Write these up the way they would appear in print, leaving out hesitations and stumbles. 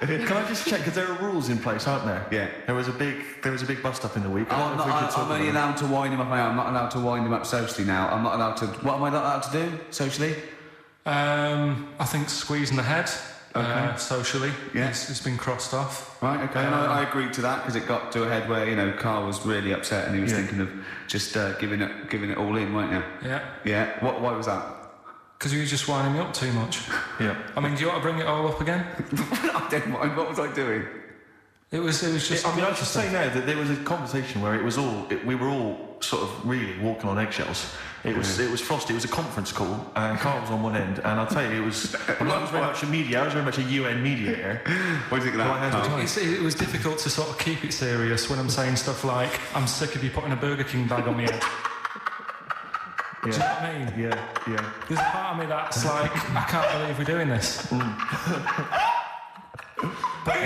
Can I just check, because there are rules in place, aren't there? Yeah. There was a big bust up in the week. I'm only allowed to wind him up. I'm not allowed to wind him up socially now. I'm not allowed to. What am I not allowed to do socially? I think squeezing the head. Okay. Socially, yeah. it's been crossed off. Right, okay, and I agreed to that because it got to a head where, Karl was really upset and he was thinking of just giving it all in, weren't you? Yeah. Yeah, why was that? Because you were just winding me up too much. Yeah. I mean, do you want to bring it all up again? I don't mind, what was I doing? It was just... I should say now that there was a conversation where we were all sort of really walking on eggshells. It was frosty. It was a conference call, and Karl was on one end. And I'll tell you, I was very much a media. I was very much a UN mediator. What do you think of that? It was difficult to sort of keep it serious when I'm saying stuff like, "I'm sick of you putting a Burger King bag on my head." Do you know what I mean? Yeah. There's a part of me that's like, I can't believe we're doing this. But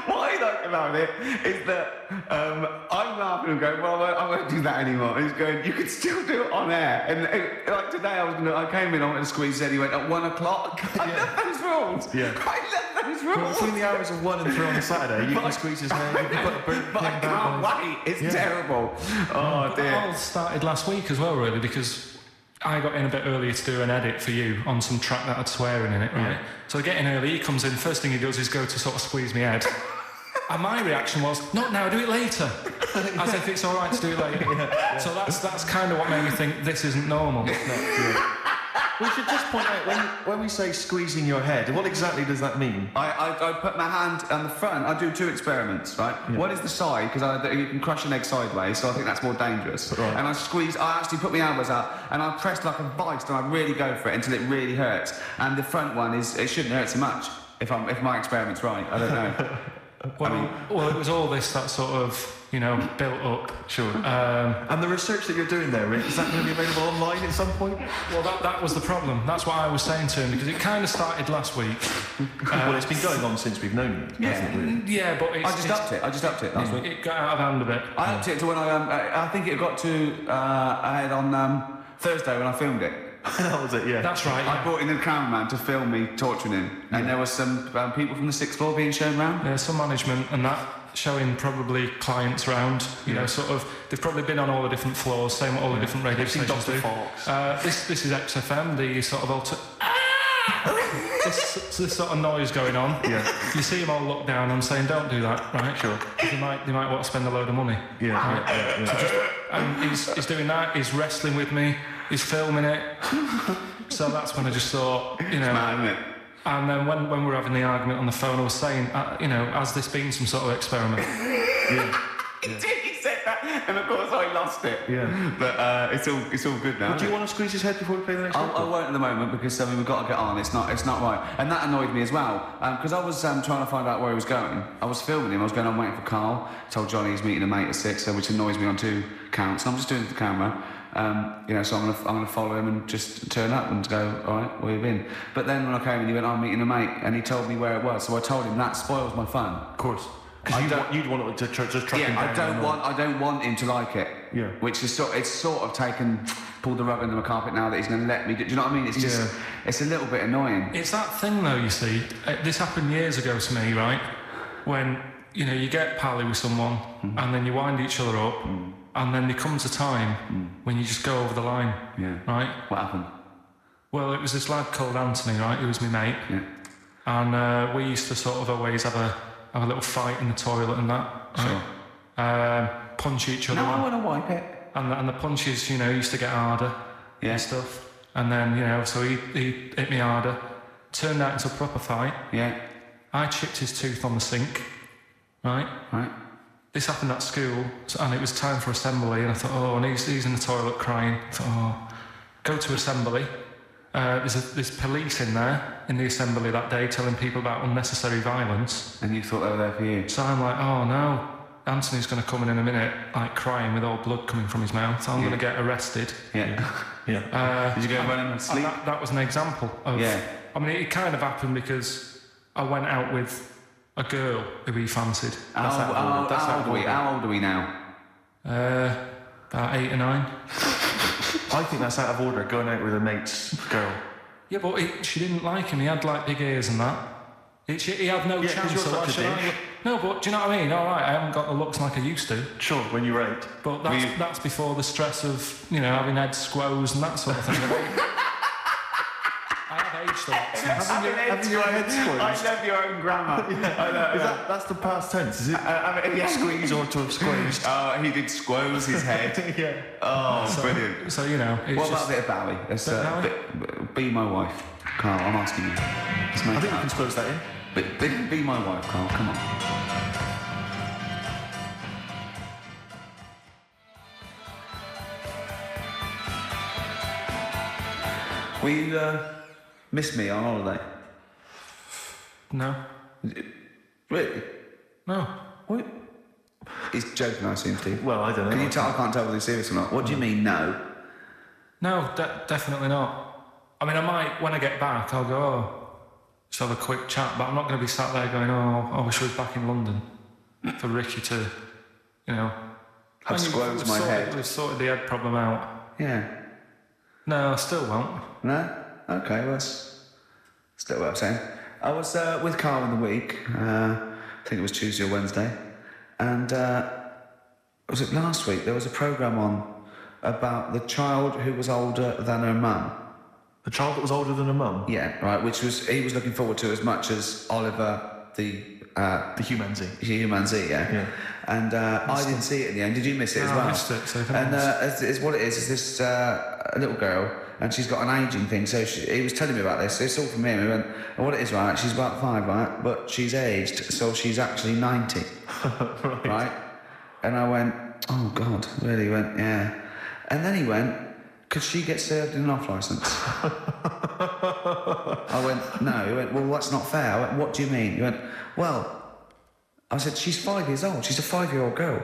what I like about it is that I'm laughing and going, well, I won't do that anymore. And he's going, you could still do it on air. And like today, I came in, I went to squeeze it, he went at 1 o'clock. I love those rules. Yeah. I love those rules. Between the hours of 1 and 3 on a Saturday, you can squeeze his hair, you can put a Burger But I can't wait. It's terrible. Oh, dear. It all started last week as well, really, because I got in a bit earlier to do an edit for you on some track that had swearing in it, right? Yeah. So I get in early, he comes in, first thing he does is go to sort of squeeze me head. And my reaction was, not now, do it later. As if it's all right to do it later. Yeah. So that's kind of what made me think this isn't normal. We should just point out, when we say squeezing your head, what exactly does that mean? I put my hand on the front. I do 2 experiments, right? Yeah. One is the side, because you can crush an egg sideways, so I think that's more dangerous. Right. And I actually put my elbows out, and I press like a vice, and I really go for it until it really hurts. And the front one it shouldn't hurt so much, if my experiment's right. I don't know. Well, it was all this that sort of, built up. Sure. And the research that you're doing there, Rick, is that going to be available online at some point? Well, that was the problem. That's what I was saying to him, because it kind of started last week. Well, it's been going on since we've known you, hasn't it, really? Yeah, but I just upped it last week. It got out of hand a bit. I upped it to when I think it got to ahead on Thursday when I filmed it. That was it, yeah. That's right. Yeah. I brought in a cameraman to film me torturing him, and there was some people from the 6th floor being shown around. Yeah, some management and that, showing probably clients around. Sort of. They've probably been on all the different floors, saying what all the different radio stations do. This is XFM, the sort of this sort of noise going on. Yeah. You see them all look down and saying, "Don't do that," right? Sure. They might want to spend a load of money. Yeah. Right? Yeah. And he's doing that. He's wrestling with me. He's filming it. So that's when I just thought, It's mad, isn't it? And then when we were having the argument on the phone, I was saying, has this been some sort of experiment? Yeah. He said that, and of course I lost it. Yeah. But it's all good now. Do you want to squeeze his head before we play the next one? I won't at the moment because we've got to get on. It's not right, and that annoyed me as well because I was trying to find out where he was going. I was filming him. I was going on waiting for Karl. Told Johnny he's meeting a mate at 6, which annoys me on 2 counts. And I'm just doing it to the camera. So I'm gonna follow him and just turn up and go, all right, where you been? But then when I came in, he went, I'm meeting a mate, and he told me where it was. So I told him that spoils my fun. Of course. Because you'd want it to just track him down. I don't want him to like it. Yeah. Which is sort of pulled the rug under my carpet now that he's going to let me do you know what I mean? It's just, it's a little bit annoying. It's that thing though, you see. This happened years ago to me, right? When, you get pally with someone, and then you wind each other up, and then there comes a time when you just go over the line. Yeah. Right? What happened? Well, it was this lad called Anthony, right? He was my mate. Yeah. And we used to sort of always have a little fight in the toilet and that. Sure. Right? Punch each other. No, I want to wipe it. And the punches, used to get harder. Yeah. And stuff. And then, so he hit me harder. Turned out into a proper fight. Yeah. I chipped his tooth on the sink. Right? Right. This happened at school, and it was time for assembly, and I thought, and he's in the toilet crying. I thought, go to assembly. There's police in there, in the assembly that day, telling people about unnecessary violence. And you thought they were there for you? So I'm like, oh no, Anthony's going to come in a minute, like crying with all blood coming from his mouth. So I'm going to get arrested. Yeah. Yeah. Did you go and run and sleep? That was an example of... Yeah. I mean, it kind of happened because I went out with a girl who he fancied. How old are we now? About 8 or 9. I think that's out of order, going out with a mate's girl. Yeah, but she didn't like him. He had like big ears and that. He had no Yeah, 'cause chance. you're So why such a should I? dick. No, but do you know what I mean? All right, I haven't got the looks like I used to. Sure, when you were 8. But that's before the stress of, having head squoze and that sort of thing. I have aged a lot since. Having your head squeezed. I love your own grammar. I know. That's the past tense, is it? Squeeze or to have squeezed. He did squoze his head. Yeah. Oh, brilliant. So, What about a bit of Bowie? Let's, be my wife. Carl, I'm asking you. Let's make I think it we up. can close that in. Be my wife, Carl. Come on. Will you miss me on holiday? No. Really? No. What? He's joking, I assume, Steve. Well, I don't know. Can you tell? I can't tell whether he's serious or not. What do you mean, no? No, definitely not. I mean, I might, when I get back, I'll go, just have a quick chat, but I'm not going to be sat there going, I wish I was back in London for Ricky to, I've squozed my head. We've sorted the head problem out. Yeah. No, I still won't. No? Okay, well, that's still what I'm saying. I was with Carl in the week, I think it was Tuesday or Wednesday, and was it last week? There was a programme on about the child who was older than her mum. The child that was older than her mum? Yeah, right, which he was looking forward to as much as Oliver, the Humanzy. Humanzy, yeah. And I didn't see it in the end. Did you miss it as well? I missed it, so and it's what it is this little girl, and she's got an ageing thing. So he was telling me about this. It's all from him. He went, and what it is, right? She's about 5, right? But she's aged, so she's actually 90. right? And I went, oh God, really? He went, yeah. And then he went, could she get served in an off licence? I went, no. He went, well, that's not fair. I went, what do you mean? He went, well, I said, she's 5 years old. She's a 5-year-old girl.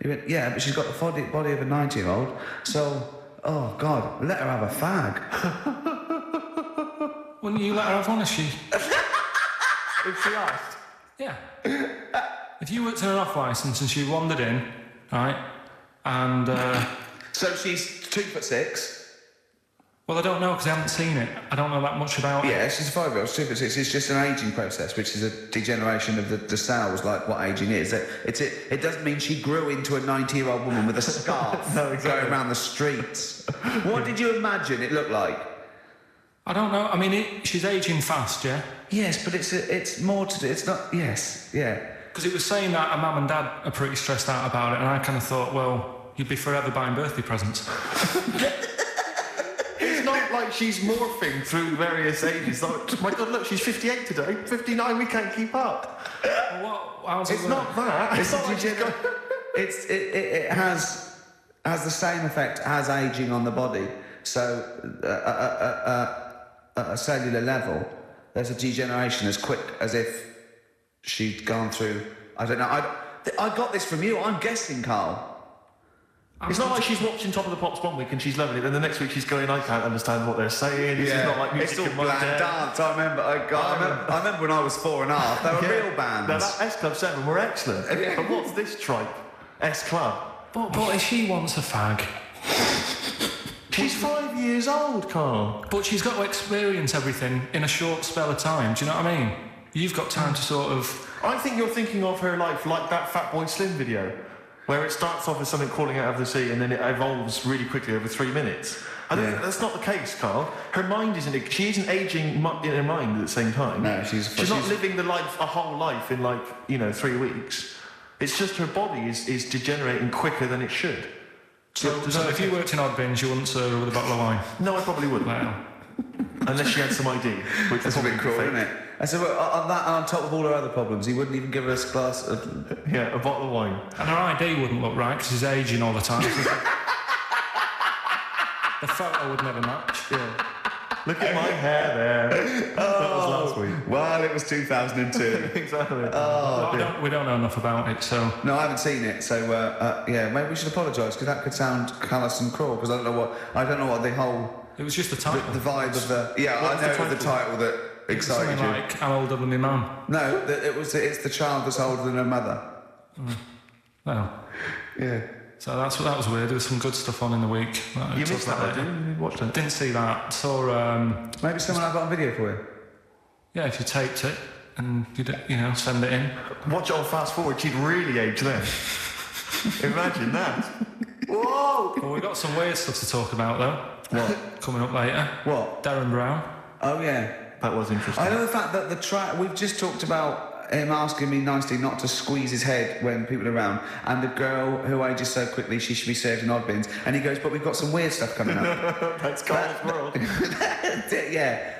He went, yeah, but she's got the body of a 90-year-old. So, oh God, let her have a fag. Wouldn't you let her have one if she... If she asked? Yeah. If you worked in an off licence and she wandered in, right, and... So she's 2'6". Well, I don't know because I haven't seen it. I don't know that much about it. Yeah, she's a 5-year-old, 2'6". It's just an ageing process, which is a degeneration of the cells, like what ageing is. It doesn't mean she grew into a 90-year-old woman with a scarf going around the streets. What did you imagine it looked like? I don't know. I mean, she's ageing fast, yeah? Yes, but it's more to do. It's not... Yes, yeah. Because it was saying that her mum and dad are pretty stressed out about it, and I kind of thought, well, you'd be forever buying birthday presents. It's not like she's morphing through various ages. Like, my God, look, she's 58 today. 59, we can't keep up. Well, how's it It's work? not that. It's not like she's got... It has the same effect as ageing on the body. So at a cellular level, there's a degeneration as quick as if she'd gone through. I don't know. I got this from you. I'm guessing, Carl. It's not like she's watching Top of the Pops one week and she's loving it, and the next week she's going, I can't understand what they're saying. This is not like music it's all in my bland day. dance. I remember when I was 4.5. They were real bands. Now, that S Club 7 were excellent. Yeah. But what's this tripe? S Club. But if she wants a fag... She's 5 years old, Carl. But she's got to experience everything in a short spell of time, do you know what I mean? You've got time to sort of... I think you're thinking of her life like that Fatboy Slim video, where it starts off as something crawling out of the sea and then it evolves really quickly over 3 minutes. I think that's not the case, Carl. Her mind isn't... She isn't ageing in her mind at the same time. No, she's not living a whole life in 3 weeks. It's just her body is degenerating quicker than it should. So if you worked in odd bins, you wouldn't serve her with a bottle of wine? No, I probably wouldn't. Well... Unless she had some ID, which That's a bit cruel, isn't it? And so on that, on top of all her other problems, he wouldn't even give her a glass of... Yeah, a bottle of wine. And her ID wouldn't look right because she's ageing all the time. The photo would never match. Yeah. Look at my hair there. That was last week. Well, it was 2002. Exactly. We don't know enough about it, so... No, I haven't seen it, so yeah, maybe we should apologise because that could sound callous and cruel because I don't know what the whole... It was just the title. The vibe of the... Yeah, I know the title that excited you. Like, I'm older than my mum. No, it's the child that's older than her mother. Well... Yeah. So that was weird. There was some good stuff on in the week. You missed that, didn't you? Watched it? Didn't see that. Saw... Maybe someone had got on video for you? Yeah, if you taped it. and you'd, send it in. Watch it on fast forward, she'd really age then. Imagine that. Whoa! Well, we've got some weird stuff to talk about, though. What? Coming up later. What? Darren Brown. Oh, yeah. That was interesting. I know the fact that the track... We've just talked about him asking me nicely not to squeeze his head when people are around, and the girl who ages so quickly she should be served in odd bins, and he goes, but we've got some weird stuff coming up. That's Carl's world. Yeah.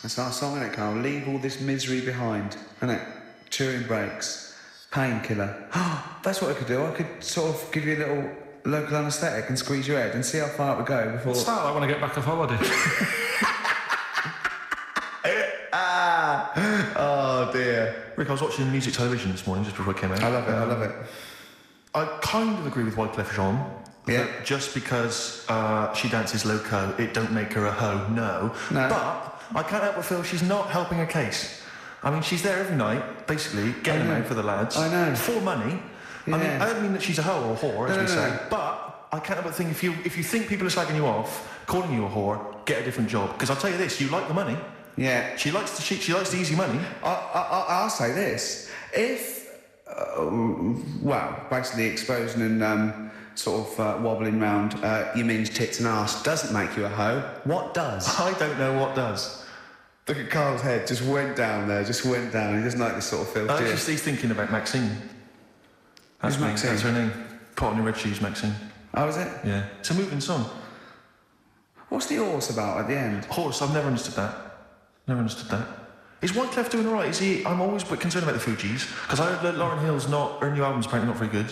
That's our song, isn't it, Carl? Leave all this misery behind, isn't it? Touring breaks, painkiller. That's what I could do. I could sort of give you a little local anaesthetic and squeeze your head and see how far it would go before... Start like when I get back off holiday. Oh, dear. Rick, I was watching music television this morning just before I came out. I love it. I kind of agree with Wyclef Jean. Yeah. That just because she dances loco, it don't make her a hoe, no. But I can't help but feel she's not helping her case. I mean, she's there every night, basically, getting them out for the lads. I know. For money. Yeah. I mean, I don't mean that she's a hoe or a whore, as we say, but I can't help but think if you think people are slagging you off, calling you a whore, get a different job. Because I'll tell you this, you like the money. Yeah. She likes the easy money. I'll say this. If, basically exposing and wobbling round your minge tits and arse doesn't make you a hoe, what does? I don't know what does. Look at Carl's head, just went down there, He doesn't like this sort of filth, do you? He's thinking about Maxine. Who's Maxine? That's her name. Put on your red shoes, Maxine. Oh, is it? Yeah. It's a moving song. What's the horse about at the end? Horse, I've never understood that. Is Wyclef doing all right? Is he? I'm always a bit concerned about the Fugees, because I heard that Lauryn Hill's her new album's apparently not very good.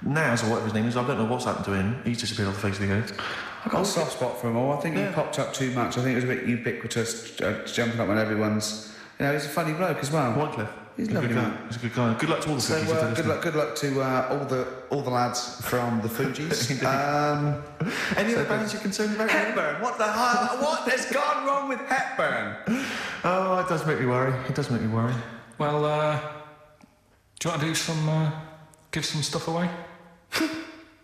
Naz, or whatever his name is, I don't know what's happened to him. He's disappeared off the face of the earth. I got a soft spot for him all. I think he popped up too much. I think it was a bit ubiquitous, jumping up when everyone's... he's a funny bloke as well. Wyclef. He's a lovely man. He's a good guy. Good luck to all the Fugees. Good luck to all the lads from the Fugees. Any other bands you're concerned about? Hepburn. What the hell? What has gone wrong with Hepburn? Oh, it does make me worry. Well, do you want to do some... give some stuff away?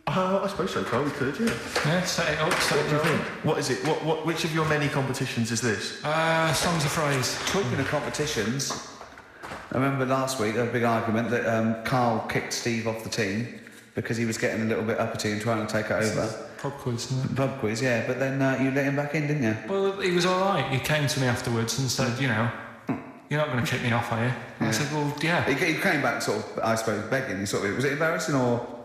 I suppose so, Carl. We could, yeah. Yeah, set it up. What do you think? What is it? Which of your many competitions is this? Songs of Phrase. Talking of competitions, I remember last week there was a big argument that Carl kicked Steve off the team because he was getting a little bit uppity and trying to take it over. Pub quiz, isn't it? Pub quiz, yeah. But then you let him back in, didn't you? Well, he was all right. He came to me afterwards and said, you're not going to kick me off, are you? And I said, well, yeah. He came back sort of, I suppose, begging. Was it embarrassing or...?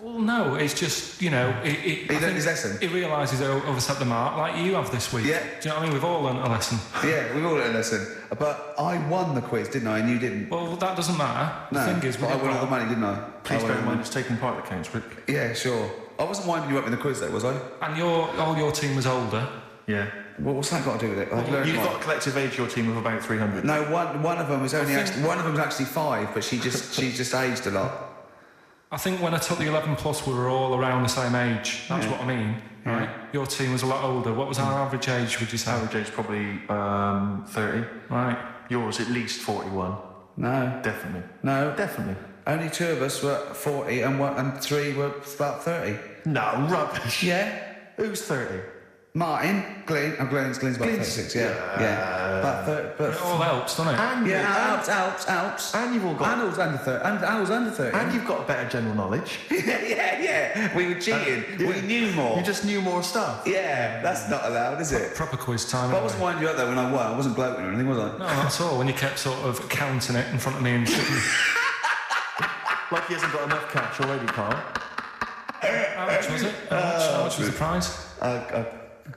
Well, no, it's just, he learned his lesson. He realises he's overstepped the mark, like you have this week. Yeah. Do you know what I mean? We've all learnt a lesson. Yeah, we've all learnt a lesson. But I won the quiz, didn't I? And you didn't. Well, that doesn't matter. No, the thing is, but I won all the money, didn't I? Please bear in mind it's taking part that counts, Rick. Yeah, sure. I wasn't winding you up in the quiz, though, was I? And all your team was older. Yeah. Well, what's that got to do with it? You've got a collective age, your team, of about 300. No, one of them was one of them was actually 5, but she just aged a lot. I think when I took the 11 plus, we were all around the same age. That's what I mean, right? Your team was a lot older. What was our average age, would you say? Average age probably 30. Right. Yours at least 41. No. Definitely. No. Definitely. Only 2 of us were 40 and 3 were about 30. No, rubbish. Yeah. Who's 30? Martin, Glenn's about 36, yeah. About 30, but It all helps, doesn't it? helps. And you've all got... And I was under 30. And I was under 30. And you've got better general knowledge. yeah. We were cheating. We knew more. You just knew more stuff. Yeah, that's not allowed, is it? Proper quiz time. But I wasn't winding you up though when I won. I wasn't gloating or anything, was I? No, that's all. When you kept sort of counting it in front of me and shooting. Like he hasn't got enough cash already, Carl. How much was it? How much was the prize? I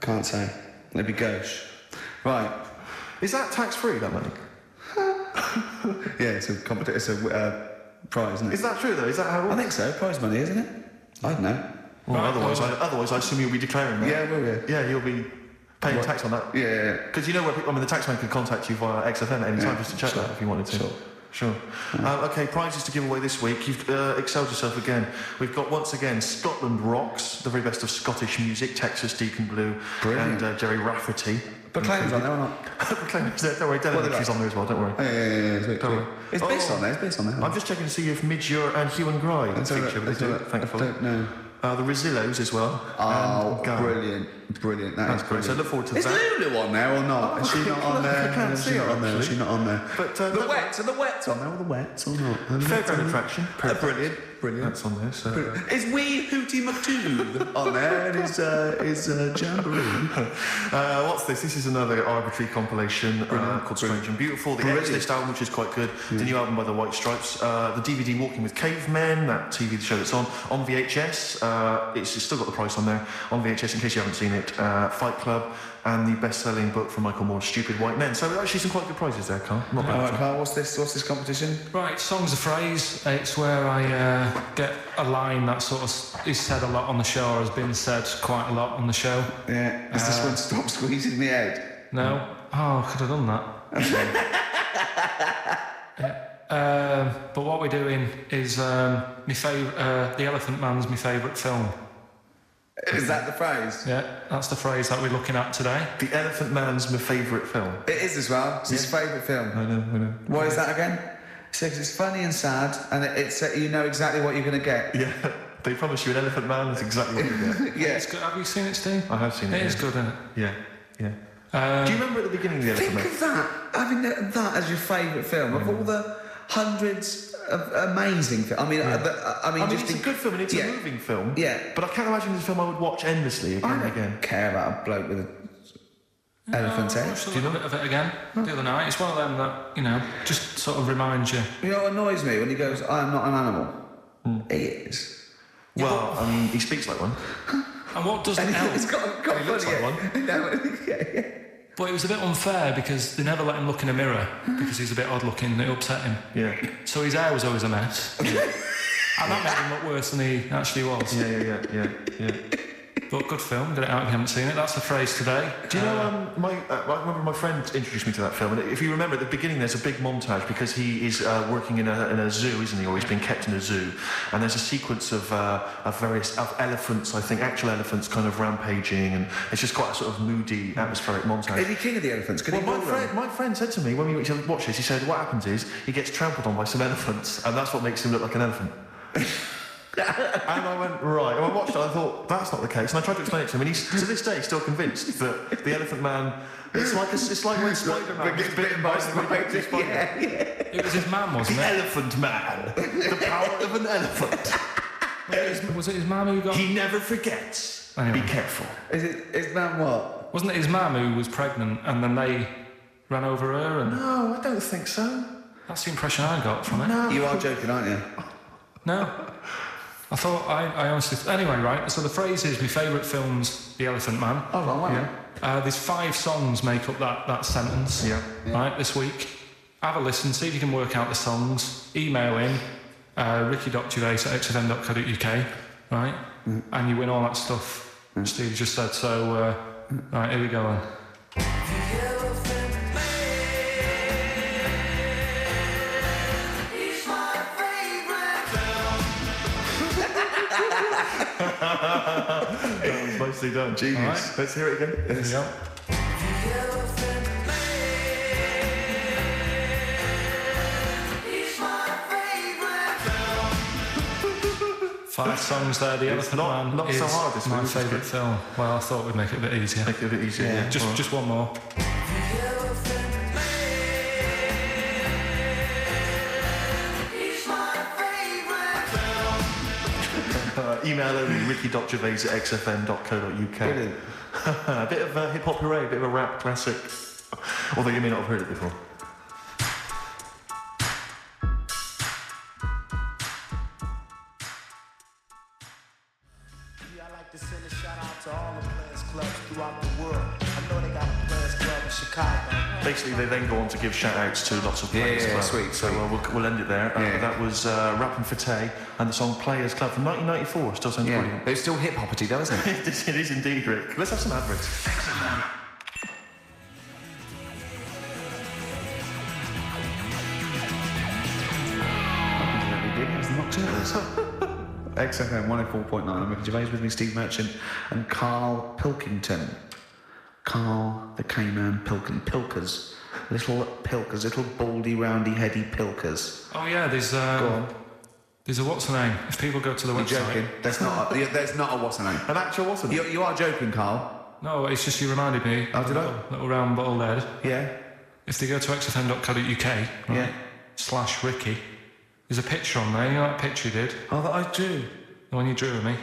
can't say. It'd be gauche. Right. Is that tax-free, that money? Yeah, it's a prize, isn't it? Is that true, though? Is that how it works? I think so. Prize money, isn't it? I don't know. Well, otherwise, I assume you'll be declaring that. Yeah, well, yeah. Yeah, you'll be paying tax on that. Yeah. Because you know where people, the taxman could contact you via XFM at any time just to check that if you wanted to. Sure. Okay, prizes to give away this week. You've excelled yourself again. We've got, once again, Scotland Rocks, the very best of Scottish music, Texas, Deacon Blue, Brilliant. and Jerry Rafferty. Proclaim's on there or not? Proclaim's there. Don't worry, Delicacy's on there as well. Don't worry. Yeah. Don't worry. Is Biss on there? Is Biss on there? I'm just checking to see if Midge and Hugh and Gry feature. They do, thankfully. I don't know. The Rosillos as well. Oh, brilliant. That's great. brilliant. So look forward to is that. Is Lulu on there or not? Is she not on there? I can't see her, actually. Is she not on there? But the Wets, are the Wets on there or the Wets or not? Fairground attraction. Brilliant. That's on there. So. Is Wee Hootie McTooth on there? And is Jamboree? What's this? This is another arbitrary compilation called Strange and Beautiful. The X List album, which is quite good. The new album by the White Stripes. The DVD Walking with Cavemen, that TV show that's on VHS. It's still got the price on there. On VHS, in case you haven't seen it. Fight Club. And the best-selling book from Michael Moore's Stupid White Men. So actually some quite good prizes there, Carl. Not bad. All right, Carl, what's this competition? Right, Song's a Phrase. It's where I get a line that sort of is said a lot on the show, or has been said quite a lot on the show. Yeah. Is this one Stop Squeezing Me Head? No. Oh, I could have done that. But what we're doing is The Elephant Man's my favourite film. Is that the phrase? Yeah, that's the phrase that we're looking at today. The Elephant Man's my favourite film. It is as well. It's his favourite film. I know. Why is that again? It's funny and sad, and it's you know exactly what you're going to get. Yeah, they promise you an elephant man. That's exactly what you get. Yeah. It's good. Have you seen it, Steve? I have seen it. It is good, isn't it? Yeah. Do you remember at the beginning of the Elephant Man? Think of that, having that as your favourite film of all the hundreds of amazing films. I mean, it's a good film and it's a moving film. Yeah. But I can't imagine it's a film I would watch endlessly again and again. Care about a bloke with an elephant's head. Do you know a bit of it again the other night? It's one of them that just sort of reminds you. You know what annoys me when he goes, "I am not an animal." He is. Well, I mean, he speaks like one. And what doesn't help? He's got He looks like one. Yeah. But it was a bit unfair because they never let him look in a mirror because he's a bit odd looking and it upset him. Yeah. So his hair was always a mess. And that made him look worse than he actually was. Yeah. But good film, get it out if you haven't seen it. That's the phrase today. Do you know, I remember my friend introduced me to that film, and if you remember at the beginning there's a big montage because he is working in a zoo, isn't he, or he's being kept in a zoo, and there's a sequence of various elephants, I think, actual elephants kind of rampaging, and it's just quite a sort of moody, atmospheric montage. Is he king of the elephants? My friend said to me when we watched this, he said, what happens is he gets trampled on by some elephants, and that's what makes him look like an elephant. And I went, right. And I watched it and I thought, that's not the case. And I tried to explain it to him, and he's, to this day, still convinced that the Elephant Man, it's like when Spider-Man gets bitten by a spider. Yeah. It was his mum, wasn't The it? Elephant Man. The power of an elephant. Was it his mum who got... He never forgets. Anyway. Be careful. Is it his man what? Wasn't it his mum who was pregnant and then they ran over her and... No, I don't think so. That's the impression I got from it. No. You are joking, aren't you? No. I thought, I honestly... Anyway, right, so the phrase is, my favourite film's The Elephant Man. Oh, right, Yeah. There's 5 songs make up that sentence, Yeah. right, this week. Have a listen, see if you can work out the songs. Email in, ricky.gervais@xfm.co.uk, right? And you win all that stuff Steve just said. So, right, here we go then. That was nicely done. Genius. Right, let's hear it again. Yes. Yeah. 5 songs there. The Elephant Man not is so hard, this my one, favourite film. Well, I thought we'd make it a bit easier. Make it a bit easier. Yeah. Just one more. Email only, ricky.gervais@xfm.co.uk. Brilliant. A bit of hip-hop hooray, a bit of a rap classic. Although you may not have heard it before. I'd like to send a shout out to all the Players Clubs throughout the world. I know they got a Players Club in Chicago. Basically, they then go on to give shout-outs to lots of players. Yeah, sweet. So we'll end it there. Yeah. That was Rappin' Fateh and the song Players Club from 1994. Still sounds brilliant. It's still hip-hoppity though, isn't it? It is indeed, Rick. Let's have some adverts. XFM 104.9. I'm Ricky Gervais with me, Steve Merchant and Karl Pilkington. Karl the K-Man Pilkers. Little Pilkers, little baldy, roundy, heady Pilkers. Oh yeah, there's Go on. there's a what's her name? If people go to the You're website. joking? There's not a what's her name. An actual what's it? You are joking, Karl. No, it's just you reminded me. Oh, did I? Little round bottle head. Yeah. If they go to xfm.co.uk, right, Yeah. /Ricky, there's a picture on there. You know that picture you did? Oh, that I drew. The one you drew of me.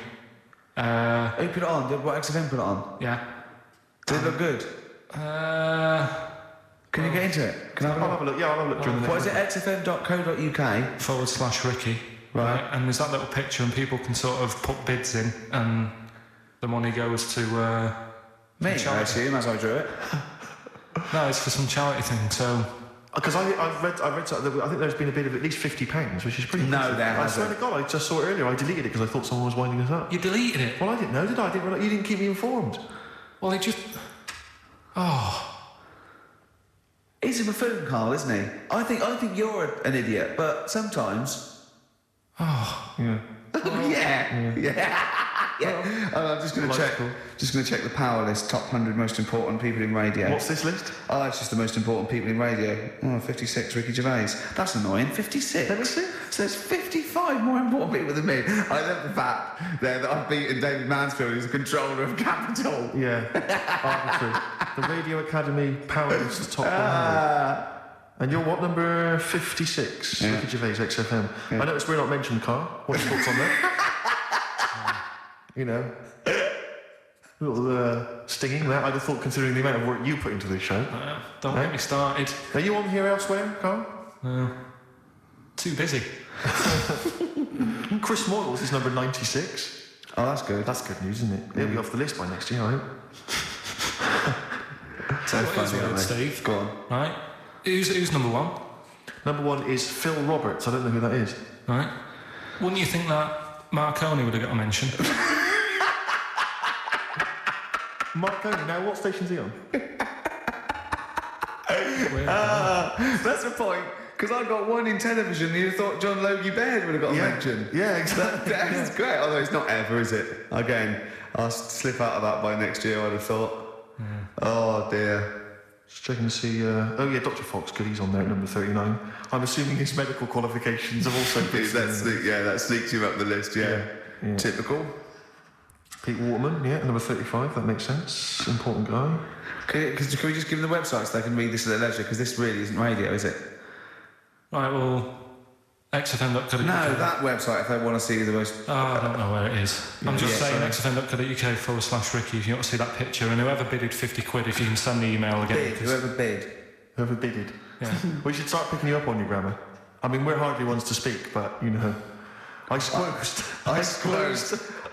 Who put it on? Did what XFM put it on? Yeah. Did it look good? Can you get into it? Can I have a I'll look? have a look. Yeah, I'll have a look during the What next is it? xfm.co.uk. /Ricky. Right. And there's that little picture, and people can sort of put bids in, and the money goes to. Me, I charity. assume, as I drew it. No, it's for some charity thing. So. Because I read something, I think there's been a bid of at least £50, which is pretty No, impressive. there I swear hasn't. to God, I just saw it earlier. I deleted it because I thought someone was winding us up. You deleted it. Well, I didn't know, did I? I didn't realise, you didn't keep me informed. Well, it just. Oh. He's a buffoon, Karl, isn't he? I think you're an idiot, but sometimes. Oh. Yeah. Yeah. Oh, I'm just going to check. Just going to check the power list. Top 100 most important people in radio. What's this list? Oh, it's just the most important people in radio. Oh, 56, Ricky Gervais. That's annoying. 56. Let me see. So there's 55 more important people than me. I love the fact there that I've beaten David Mansfield, who's the controller of Capital. Yeah. Arbitrary. The Radio Academy Power List Top 100. And you're what, number 56? Yeah. Ricky Gervais, XFM. Yeah. I noticed we're not mentioned, Carl. What's your thoughts on that? You know, a little stinging there. I'd have thought, considering the amount of work you put into this show. Don't get me started. Are you on here elsewhere, Carl? Too busy. Chris Moyles is number 96. Oh, that's good. That's good news, isn't it? He'll be off the list by next year, I hope. So What is funny, it, aren't they? Steve? Go on. Right. Who's number one? Number 1 is Phil Roberts. I don't know who that is. Right. Wouldn't you think that Marconi would have got a mention? Marconi, now what station's he on? That's the point. Because I got one in television, you'd have thought John Logie Baird would have got a mention. Yeah, exactly. That's great. Although it's not ever, is it? Again, I'll slip out of that by next year, I'd have thought. Oh, dear. Just checking to see. Oh, yeah, Dr. Fox, good, he's on there at number 39. I'm assuming his medical qualifications have also been. that sneaks you up the list, yeah. Yeah. Typical. Pete Waterman, yeah, number 35, that makes sense. Important guy. Can we just give them the website so they can read this at their leisure? Because this really isn't radio, is it? Right, well, xfm.co.uk. No, that website, if they want to see the most... Oh, I don't know where it is. I'm just saying sorry. xfm.co.uk /Ricky if you want to see that picture, and whoever bidded 50 quid, if you can send the email again. Bid, whoever bid. Whoever bidded. Yeah. We should start picking you up on your grammar. I mean, we're hardly ones to speak, but, you know. I squoosed.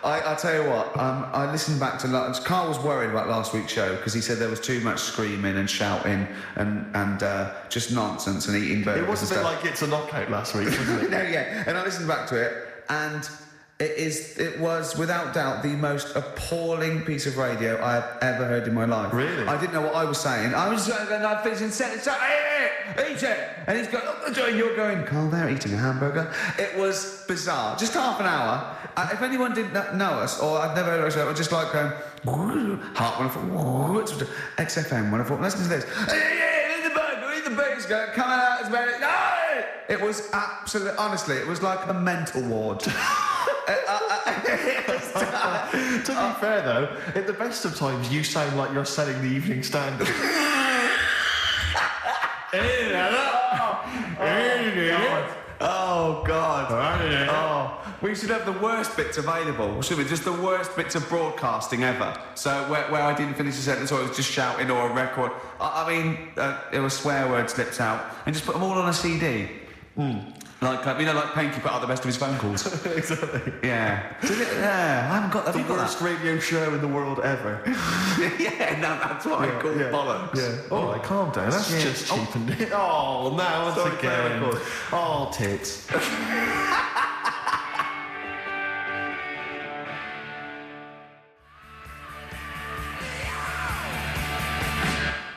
I tell you what, I listened back to... Carl was worried about last week's show because he said there was too much screaming and shouting and just nonsense and eating burgers. It was a bit like It's a Knockout last week, wasn't it? No, yeah. And I listened back to it, and it was without doubt the most appalling piece of radio I have ever heard in my life. Really? I didn't know what I was saying. I was going, I'm finishing sentence, eat it! And he's going, oh, Joe, you're going, Carl, they're eating a hamburger. It was bizarre. Just half an hour. If anyone didn't know us, or I'd never heard of us, I was just like going, Heart 104, XFM 104, listen to this. Eat the burger, coming out as many. No! It was absolutely, honestly, it was like a mental ward. To be fair, though, at the best of times, you sound like you're selling the Evening Standard. Oh, God. Oh, we should have the worst bits available, should we? Just the worst bits of broadcasting ever. So where I didn't finish a sentence or it was just shouting or a record. I mean, it was swear word slips out. And just put them all on a CD. Like, like Panky put out the best of his phone calls. Exactly. Yeah. Yeah, I haven't got that. The worst radio show in the world ever. Yeah, no, that's what I call bollocks. Yeah. All right, calm down. That's just cheapened it. Oh, now once Sorry, again. record. Oh, tits.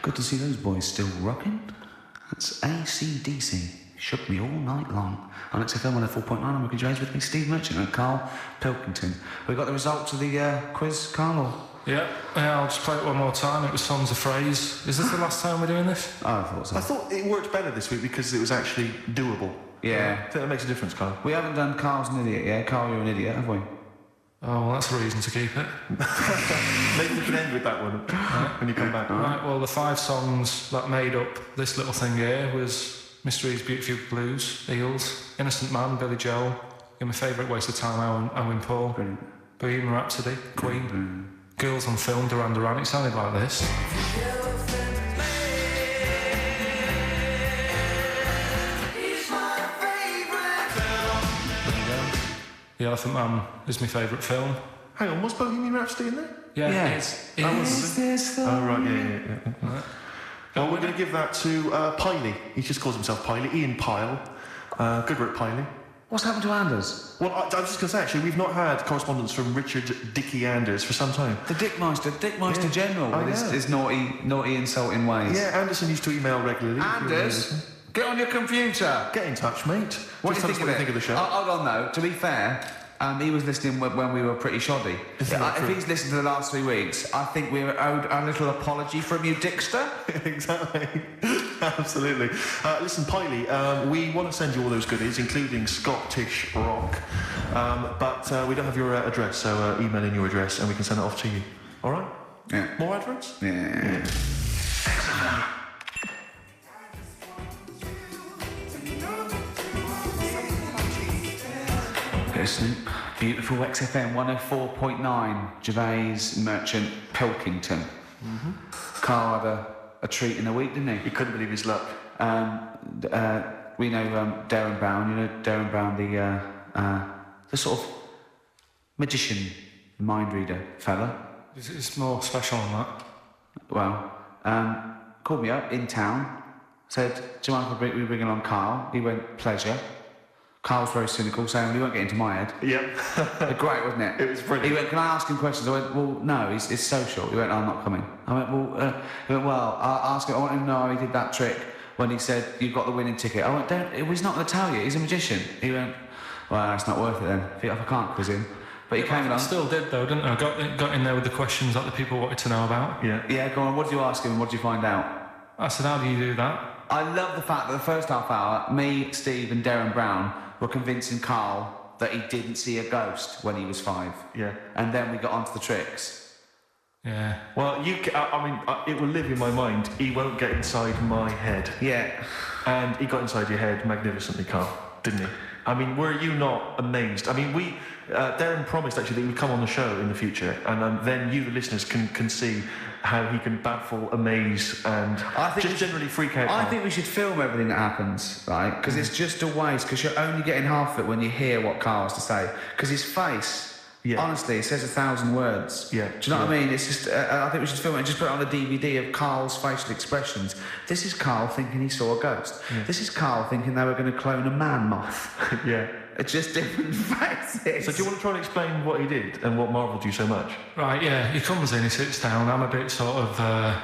Good to see those boys still rocking. That's AC/DC. Shook me all night long. On XFM 104.9, I'm Gervais with me, Steve Merchant and Karl Pilkington. We got the results of the quiz, Karl? Yeah, I'll just play it one more time. It was Songs of Phrase. Is this the last time we're doing this? Oh, I thought so. I thought it worked better this week because it was actually doable. Yeah. I think that makes a difference, Carl. We haven't done Carl's an idiot, yeah? Carl, you're an idiot, have we? Oh, well, that's a reason to keep it. Maybe we can end with that one when you come back. Right, well, the 5 songs that made up this little thing here was Mystery's Beautiful Blues, Eels, Innocent Man, Billy Joel, and my favourite Waste of Time, Owen Paul, Brilliant. Bohemian Rhapsody, Queen, Girls on Film, Duran Duran. It sounded like this. The Elephant Man is my favourite film. Hang on, was Bohemian Rhapsody in there? Yeah, Yes. it is. Oh, right, yeah. Right. Well, we're going to give that to Piley. He just calls himself Piley. Ian Pyle. Good work, Piley. What's happened to Anders? Well, I was just going to say, actually, we've not had correspondence from Richard Dickie Anders for some time. The Dickmeister Yeah. General, I with know. his naughty, insulting ways. Yeah, Anderson used to email regularly. Anders, get on your computer. Get in touch, mate. What Just do you tell us think of the show. Hold on, though. To be fair, he was listening when we were pretty shoddy. Isn't that If true? he's listened to the last 3 weeks, I think we owed a little apology from you, Dickster. Exactly. Absolutely. Listen, Piley, we want to send you all those goodies, including Scottish rock, but we don't have your address, so email in your address and we can send it off to you. All right? Yeah. More adverts? Yeah. Listening. Beautiful XFM 104.9, Gervais, Merchant, Pilkington. Carl had a treat in a week, didn't he? He couldn't believe his luck. We know Darren Brown, you know Darren Brown, the sort of magician, mind reader fella. It's more special than that. Well, called me up in town, said, do you mind if we bring along Carl? He went, pleasure. Carl's very cynical, saying, well, he won't get into my head. Yep. Great, wasn't it? It was brilliant. He went, can I ask him questions? I went, well, no, it's social. He went, I'm not coming. I went, well, I'll ask him. I want him to know how he did that trick when he said, you've got the winning ticket. I went, he's not going to tell you. He's a magician. He went, well, it's not worth it then. I can't quiz him. But he came I along. still did, though, didn't I? Got in there with the questions that the people wanted to know about. Yeah. Yeah, go on. What did you ask him and what did you find out? I said, how do you do that? I love the fact that the first half hour, me, Steve and Darren Brown were convincing Carl that he didn't see a ghost when he was 5. Yeah. And then we got onto the tricks. Yeah. Well, it will live in my mind. He won't get inside my head. Yeah. And he got inside your head magnificently, Carl, didn't he? I mean, were you not amazed? I mean, Darren promised actually that he would come on the show in the future, and then you, the listeners, can see how he can baffle, amaze, and just generally freak out. I think we should film everything that happens, right? Because it's just a waste, because you're only getting half of it when you hear what Carl has to say. Because his face, honestly, it says 1,000 words. Yeah. Do you know what I mean? It's just, I think we should film it and just put it on a DVD of Carl's facial expressions. This is Carl thinking he saw a ghost. Yeah. This is Carl thinking they were going to clone a man moth. Yeah. It's just different faces. So do you want to try and explain what he did and what marvelled you so much? Right, yeah. He comes in, he sits down. I'm a bit sort of,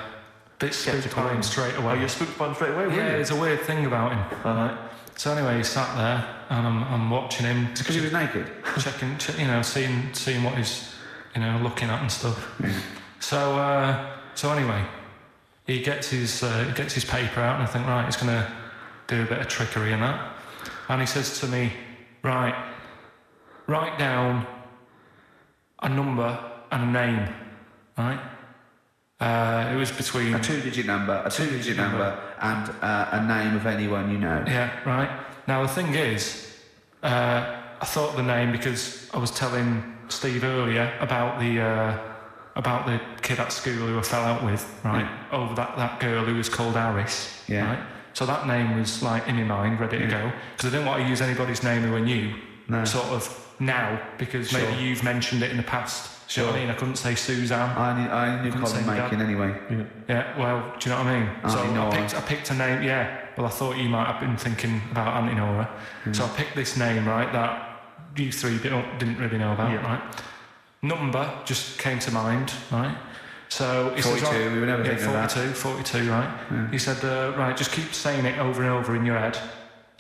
bit spooked by him straight away. Oh, you're spooked by him straight away, were Yeah, you? there's a weird thing about him. Right. So anyway, he sat there, and I'm watching him. Because he was naked. Checking, seeing what he's, looking at and stuff. So anyway, he gets his paper out, and I think, right, he's going to do a bit of trickery and that. And he says to me, right, write down a number and a name, right? It was between A two-digit number, and a name of anyone you know. Yeah, right. Now the thing is, I thought the name because I was telling Steve earlier about the kid at school who I fell out with, right? Over that girl who was called Aris, right? So that name was like in my mind, ready to go, because I didn't want to use anybody's name who I knew, sort of now, because maybe you've mentioned it in the past. Do you know what I mean? I couldn't say Suzanne. I knew Colin Makin anyway. Yeah, well, do you know what I mean? So I picked a name, Well, I thought you might have been thinking about Auntie Nora. So I picked this name, right, that you three didn't really know about, right? Number just came to mind, right? So he 42, says, right, we were never thinking of that. 42, right? Yeah. He said, right, just keep saying it over and over in your head.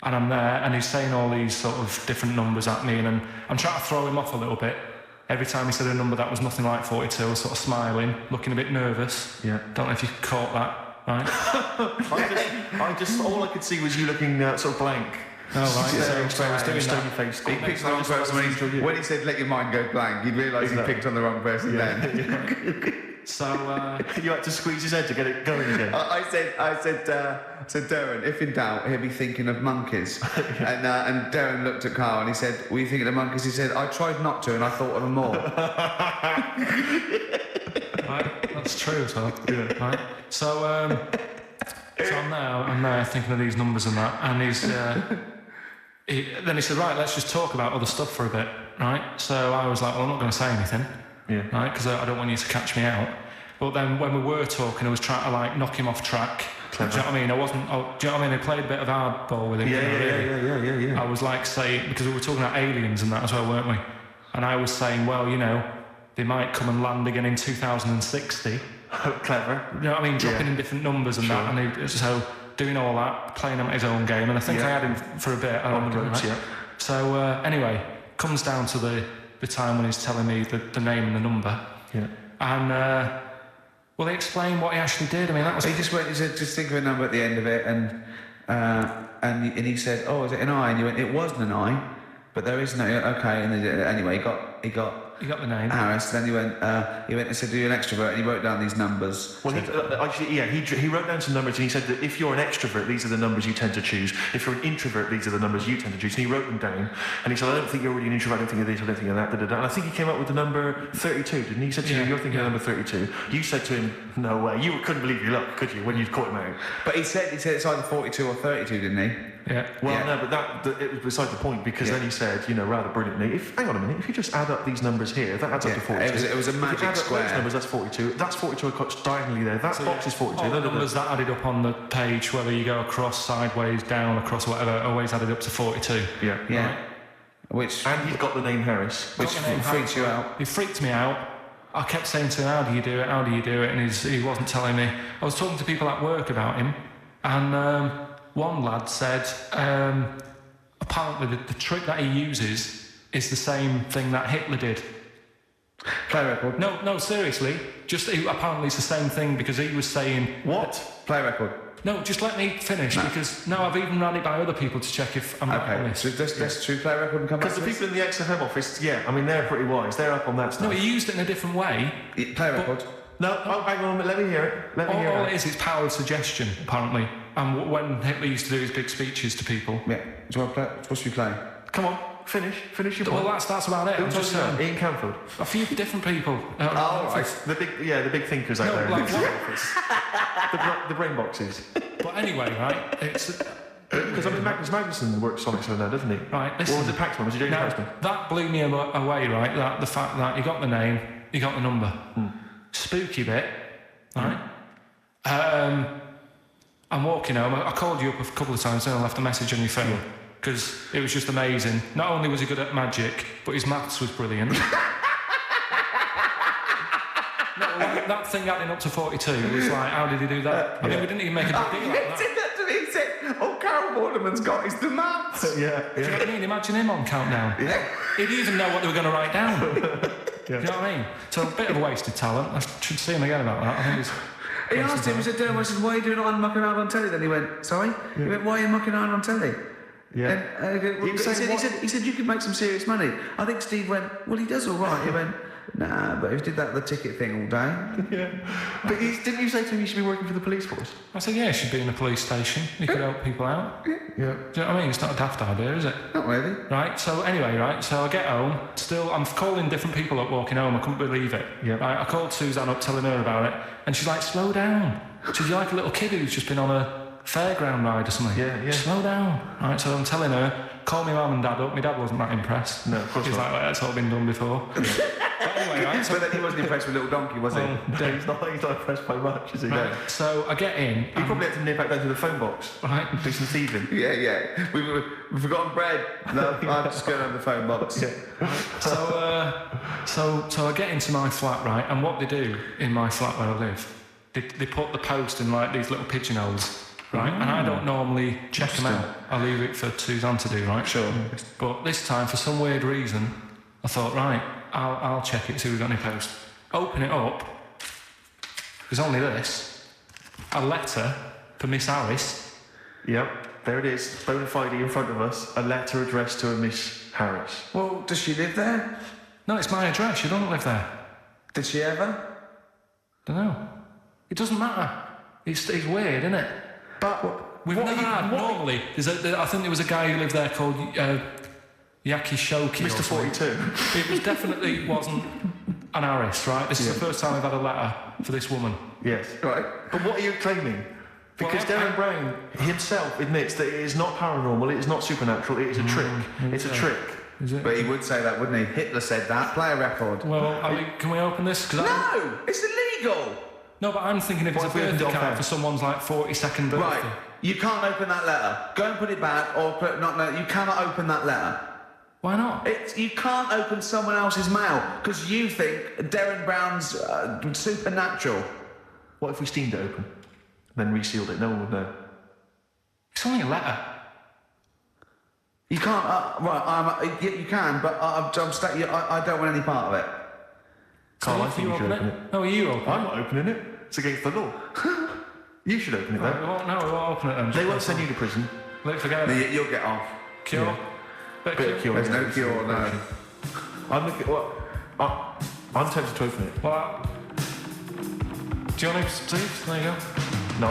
And I'm there, and he's saying all these sort of different numbers at me, and I'm trying to throw him off a little bit. every time he said a number that was nothing like 42, I was sort of smiling, looking a bit nervous. Yeah. Don't know if you caught that, right? I just all I could see was you looking sort of blank. Oh, right. So I was doing stony that. face. He picked the wrong person when he said let your mind go blank. He'd realise he picked on the wrong person then. So, You had to squeeze his head to get it going again. I said, Darren, if in doubt, he'll be thinking of monkeys. And Darren looked at Carl and he said, were you thinking of monkeys? He said, I tried not to and I thought of them more. right, that's true as well. Yeah. Right. So I'm there thinking of these numbers and that, and then he said, right, let's just talk about other stuff for a bit, right? So I was like, well, I'm not going to say anything, right, because I don't want you to catch me out. But then when we were talking, I was trying to like knock him off track. Clever. Do you know what I mean? Do you know what I mean? I played a bit of hardball with him. Yeah. I was like saying, because we were talking about aliens and that as well, weren't we? And I was saying, well, you know, they might come and land again in 2060. Clever. You know what I mean? Dropping in different numbers and that, and so doing all that, playing him at his own game, and I think I had him for a bit. On the ropes, right? So anyway, comes down to the time when he's telling me the name and the number. Yeah. And well, he explained what he actually did. I mean, that was. He just went. He said, just think of a number at the end of it, and he said, oh, is it an I? And you went, it wasn't an I, but there is no. Okay, and then, anyway, he got. You got the name. Harris. Then he went and said, "Do you an extrovert?" And he wrote down these numbers. Well, he wrote down some numbers and he said that if you're an extrovert, these are the numbers you tend to choose. If you're an introvert, these are the numbers you tend to choose. And he wrote them down. And he said, I don't think you're really an introvert. I don't think of this. I don't think of that. And I think he came up with the number 32, didn't he? He said to you, you're thinking of number 32. You said to him, no way. You couldn't believe your luck, could you, when you'd caught him out? But he said it's either 42 or 32, didn't he? Yeah. Well, no, but it was beside the point because then he said, rather brilliantly, hang on a minute, if you just add up these numbers here, that adds up to 42. It was a magic if you add square. Up those numbers, that's 42. That's 42 across diagonally there. That box is 42. All the numbers that added up on the page, whether you go across, sideways, down, across, whatever, always added up to 42. Yeah. Right? And he's got the name Harris. Which freaks you out. He freaked me out. I kept saying to him, how do you do it? How do you do it? And he wasn't telling me. I was talking to people at work about him, and one lad said, apparently the trick that he uses is the same thing that Hitler did. Play record. No, seriously. Apparently it's the same thing because he was saying... What? Play record. No, just let me finish because I've even run it by other people to check if I'm right on this. So that's true. Play record and come back. Because the people in the XFM office, they're pretty wise. They're up on that stuff. No, he used it in a different way. Play record. Hang on, let me hear it. All it is, it's power of suggestion, apparently. And when Hitler used to do his big speeches to people... Yeah. Do you want to play? What should we play? Come on, finish your Well, point. that's about it. Who told you that? Ian Canfield. A few different people. Right. The big thinkers out there. Like in the office. The brain boxes. But anyway, right, it's... Because Magnus Magnuson works on it so now, doesn't he? Right, listen. Or was it Paxman? Was it James Paxman? That blew me away, right, that the fact that he got the name, he got the number. Spooky bit, right? I'm walking home. I called you up a couple of times and I left a message on your phone because it was just amazing. Not only was he good at magic, but his maths was brilliant. That thing adding up to 42 was like, how did he do that? I mean, we didn't even make a big deal out of that. He said that to me. He said, Carol Waterman's got is the maths. Do you know what I mean? Imagine him on Countdown. Yeah. He'd even know what they were going to write down. Do you know what I mean? So a bit of a wasted talent. I should see him again about that. I think it's... He asked him, he said, Darren, I said, why are you doing it on mucking around on telly? Then he went, sorry? He went, why are you mucking around on telly? Yeah. And, he said, you could make some serious money. I think Steve went, well, he does all right. He went, nah, but he did the ticket thing all day. But didn't you say to him you should be working for the police force? I said, yeah, he should be in a police station. He could help people out. Yeah. Do you know what I mean? It's not a daft idea, is it? Not really. Right, so anyway, so I get home. Still, I'm calling different people up walking home. I couldn't believe it. Yeah. Right, I called Suzanne up telling her about it. And she's like, slow down. She's like a little kid who's just been on a fairground ride or something. Yeah. Slow down. Right, so I'm telling her, call my mum and dad up. My dad wasn't that impressed. No, of course He's not. like, well, that's all been done before. But anyway, right, so... But then he wasn't impressed with Little Donkey, was he? He's not impressed by much, is he? Right, so I get in. He probably had to nip back down to the phone box. Right. Do some thieving. Yeah. We've forgotten bread. No, I'm just going on the phone box. Yeah. So I get into my flat, right, and what they do in my flat where I live, they put the post in like these little pigeonholes, right, and I don't normally check them out. I leave it for Suzanne to do, right? Sure. But this time, for some weird reason, I thought, right, I'll check it, see if we've got any post. Open it up. There's only this. A letter for Miss Harris. Yep, there it is, bona fide in front of us. A letter addressed to a Miss Harris. Well, does she live there? No, it's my address. You don't live there. Did she ever? Don't know. It doesn't matter. It's weird, isn't it? But We've never had, normally, I think there was a guy who lived there called Yakishoki. Mr. 42. It was definitely wasn't an Harris, right? This is the first time we've had a letter for this woman. Yes. Right. But what are you claiming? Because Darren Brown himself admits that it is not paranormal, it is not supernatural, it is a trick. It's a trick. Is it? But he would say that, wouldn't he? Hitler said that. Play a record. Well, can we open this? No! It's illegal! No, but I'm thinking if it's a What if we birthday opened it card off for someone's like 42nd birthday. Right. You can't open that letter. Go and put it back, or put not. No, you cannot open that letter. Why not? You can't open someone else's mail because you think Darren Brown's supernatural. What if we steamed it open? Then resealed it? No one would know. It's only a letter. You can't. You can, but I don't want any part of it. Carl, I think you should open it. No, you open I'm it. not opening it. It's against the law. You should open it Right, then. we won't open it then. They won't send you to prison. Look, forget it. You'll get off. Cure. Yeah. Bit Bit of of cure. cure. There's no cure, no. I'm looking. What? I'm tempted to open it. Well, do you want to, Steve? There you go. No,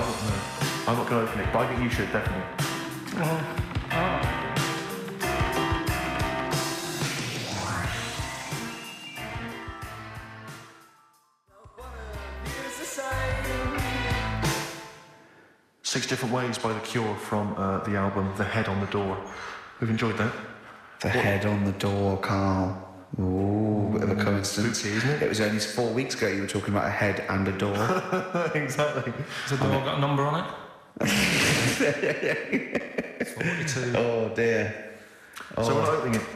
I'm not going to open it. But I think you should definitely. Six Different Ways by The Cure from the album The Head on the Door. We've enjoyed that. The head on the door, Carl. Ooh, bit of a coincidence. Spooky, isn't it? It was only 4 weeks ago you were talking about a head and a door. Exactly. Has the door got a number on it? 42. Oh dear. So we're not opening it.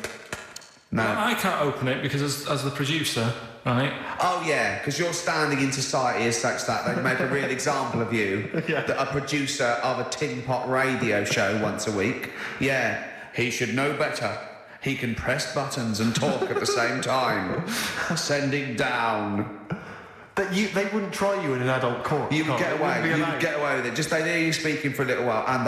No. Well, I can't open it because as the producer, right? Oh yeah, because your standing in society is such that they make a real example of you. Yeah. That a producer of a tin pot radio show once a week. Yeah, he should know better. He can press buttons and talk at the same time. Sending down. That they wouldn't try you in an adult court. You would get It wouldn't be away. You allowed. would get away with it. Just they'd hear you speaking for a little while, and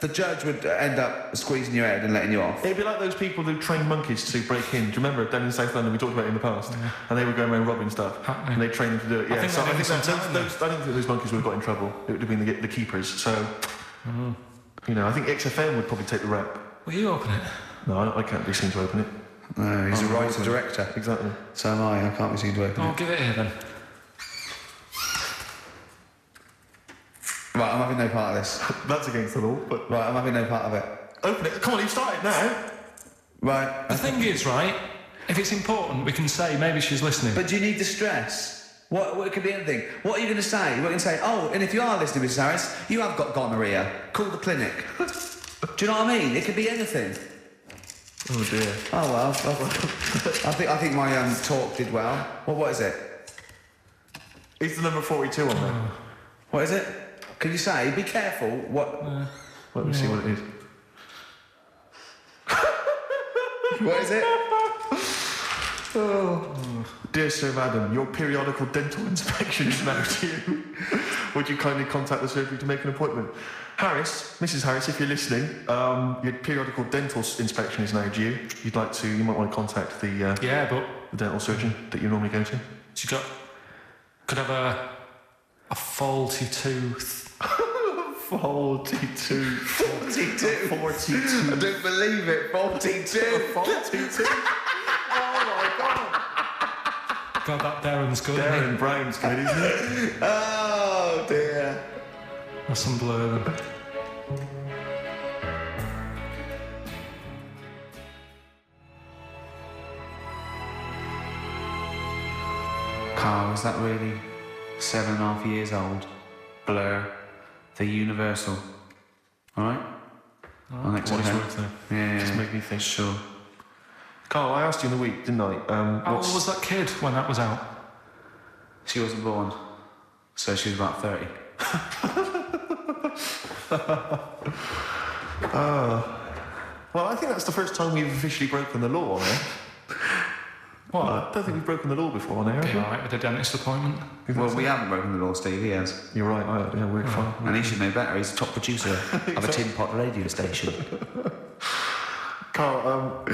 the judge would end up squeezing your head and letting you off. It'd be like those people who train monkeys to break in. Do you remember down in South London? We talked about it in the past, and they were going around robbing stuff, and they trained them to do it. Yeah, I think I don't think those monkeys would have got in trouble. It would have been the keepers. So, you know, I think XFM would probably take the rap. Will you open it? No, I can't be seen to open it. No, he's a I'm writer open. director. Exactly. So am I. I can't be seen to open Oh, it. give it here then. Right, I'm having no part of this. That's against the law, but Right, I'm having no part of it. open it. Come on, you've started now. Right. The thing is, right, if it's important, we can say maybe she's listening. But do you need the stress? What it could be anything. What are you going to say? What are you going to say? Oh, and if you are listening, Mrs. Harris, you have got gonorrhea. Call the clinic. Do you know what I mean? It could be anything. Oh dear. Oh well. I think my talk did well. What is it? Is the number 42 on there? What is it? Can you say? Be careful. What? Let me see what it is. What is it? Dear Sir Madam, your periodical dental inspection is now due. Would you kindly contact the surgery to make an appointment? Harris, Mrs. Harris, if you're listening, your periodical dental inspection is now due. You might want to contact the Yeah, but the dental surgeon that you normally go to. she could have a faulty tooth. 42. 42. 42. I don't believe it. 42. 42. Oh my God. God, that Darren's good. isn't Darren Brown's good, isn't it? Oh dear. he? That's some blur then. Carl, is that really 7.5 years old? Blur. The Universal. Alright? I'll next What it's one. worth, though. Yeah. Just make me think. Sure. Carl, I asked you in the week, didn't I? How old was that kid when that was out? She wasn't born. So she was about 30. Well, I think that's the first time we've officially broken the law on air. What? I don't think we've broken the law before on air. Be have we? alright with the dentist appointment. Well, we haven't broken the law, Steve. He has. You're right. Yeah, we're fine. And he should know better. He's the top producer of a tin pot radio station. Carl,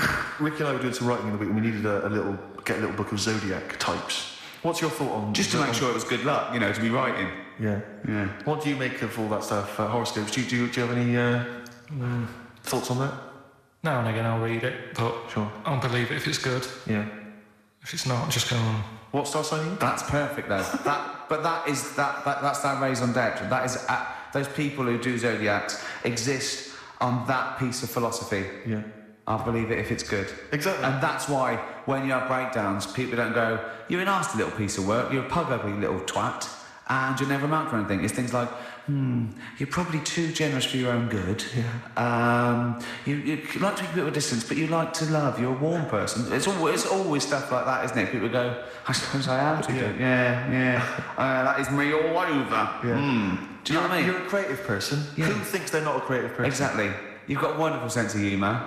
Ricky and I were doing some writing in the week, and we needed get a little book of zodiac types. What's your thought on? Just to make sure it was good luck, to be writing. Yeah. Yeah. What do you make of all that stuff? Horoscopes? Do you have any thoughts on that? Now and again I'll read it, but Sure. I'll believe it if it's good. Yeah. If it's not, just go on. What star sign are you? That's perfect, though. That's that raison d'etre. That is those people who do zodiacs exist on that piece of philosophy. Yeah. I'll believe it if it's good. Exactly. And that's why when you have breakdowns, people don't go, "You're a nasty little piece of work. You're a pug ugly little twat, and you'll never amount to anything." It's things like, you're probably too generous for your own good. Yeah. You like to keep a bit of a distance, but you like to love. You're a warm person. It's always stuff like that, isn't it? People go, "I suppose I am too good." Yeah. That is me all over. Yeah. Do you know what I mean? You're a creative person. Yeah. Who thinks they're not a creative person? Exactly. You've got a wonderful sense of humour.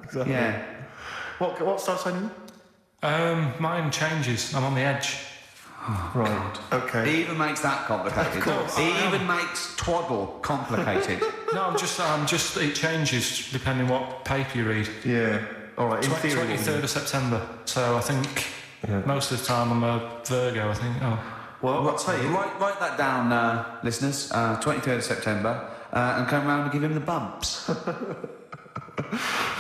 Exactly. Yeah. What star sign are you? Mine changes. I'm on the edge. Right. Okay. He even makes that complicated. Of course. He even makes twaddle complicated. No, I'm just. It changes depending what paper you read. Yeah. All right. In theory. 23rd of September. So I think most of the time I'm a Virgo. I think. Oh. Well, I'll tell you. Write that down, listeners. 23rd of September, and come round and give him the bumps.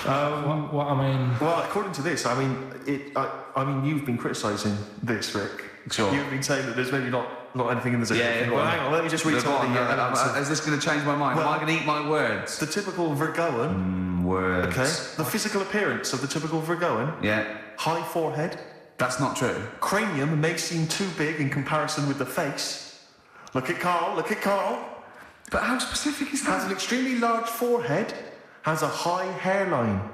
What I mean. Well, according to this, I mean, you've been criticising this, Rick. Sure. You've been saying that there's maybe not anything in the zodiac. Yeah, Well, hang on, let me just read some of the elements. Is this going to change my mind? Well, Am I going to eat my words? The typical Virgoan. Words. Okay. The physical appearance of the typical Virgoan. Yeah. High forehead. That's not true. Cranium may seem too big in comparison with the face. Look at Carl. But how specific is Has an extremely large forehead. Has a high hairline.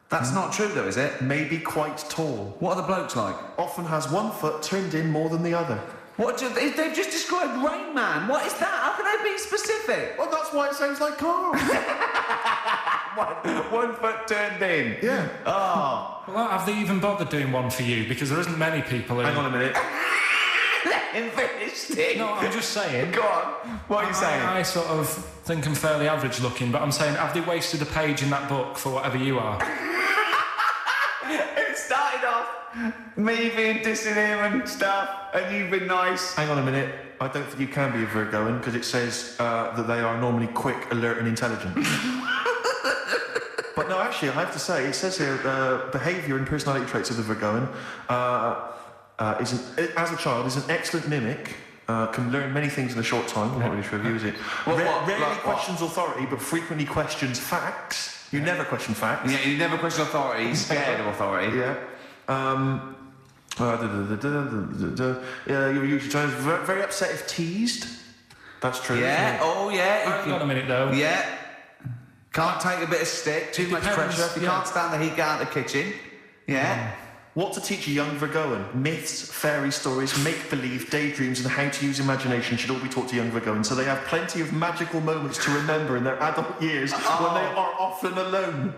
That's not true, though, is it? May be quite tall. What are the blokes like? Often has one foot turned in more than the other. They've just described Rain Man. What is that? How can they be specific? Well, that's why it sounds like Carl. One foot turned in. Yeah. Oh. Well, have they even bothered doing one for you? Because there isn't many people who... Hang on a minute. Let him finish, Steve. No, I'm just saying... Go on. What are you saying? I sort of think I'm fairly average looking, but I'm saying, have they wasted a page in that book for whatever you are? It started off me being dissing him and stuff, and you've been nice. Hang on a minute. I don't think you can be a Virgoan because it says that they are normally quick, alert, and intelligent. But no, actually, I have to say, it says here behaviour and personality traits of the Virgoan as a child is an excellent mimic. Can learn many things in a short time. Not really sure of you, is it? Rarely questions authority, but frequently questions facts. You never question facts. Yeah, you never question authority. He's scared of authority. Yeah. You're usually very upset if teased. That's true. Yeah. Oh, yeah. Hang on a minute, though. Yeah. Can't take a bit of stick. Too much depends, pressure. If you can't stand the heat, get out of the kitchen. Yeah. What to teach a young Virgoan? Myths, fairy stories, make-believe, daydreams, and how to use imagination should all be taught to young Virgoans, so they have plenty of magical moments to remember in their adult years when they are often alone.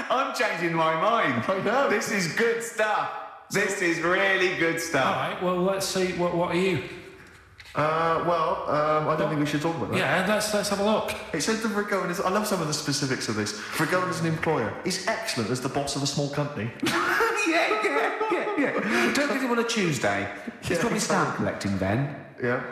I'm changing my mind. I know. This is good stuff. This is really good All stuff. right, well, let's see. What are you? I don't think we should talk about that. Yeah, let's have a look. It says the Virgoan is... I love some of the specifics of this. Virgoan is an employer. He's excellent as the boss of a small company. yeah. Don't get him on a Tuesday. He's probably stamp collecting then. Yeah.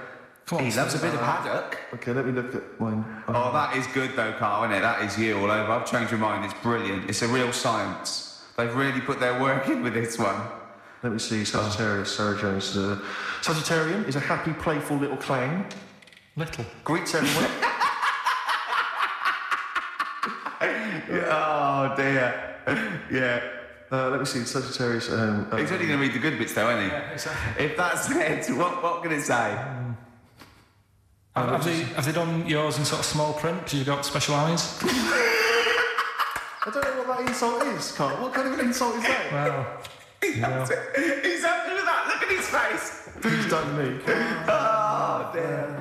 Come on, He loves a bit of haddock. Okay, let me look at mine. Oh, that is good though, Carl, isn't it? That is you all over. I've changed my mind. It's brilliant. It's a real science. They've really put their work in with this one. Let me see, Sagittarius, Sarah Jones. Sagittarian is a happy, playful little clown. Little. Greets everyone. Oh, dear. Yeah. Let me see, Sagittarius. He's only going to read the good bits though, isn't he? Yeah, exactly. If that's it, what can it say? Have they done yours in sort of small print? Because you've got special eyes? I don't know what that insult is, Carl. What kind of an insult is that? Well, He's happy with that. Look at his face. Who's done me? Oh, dear.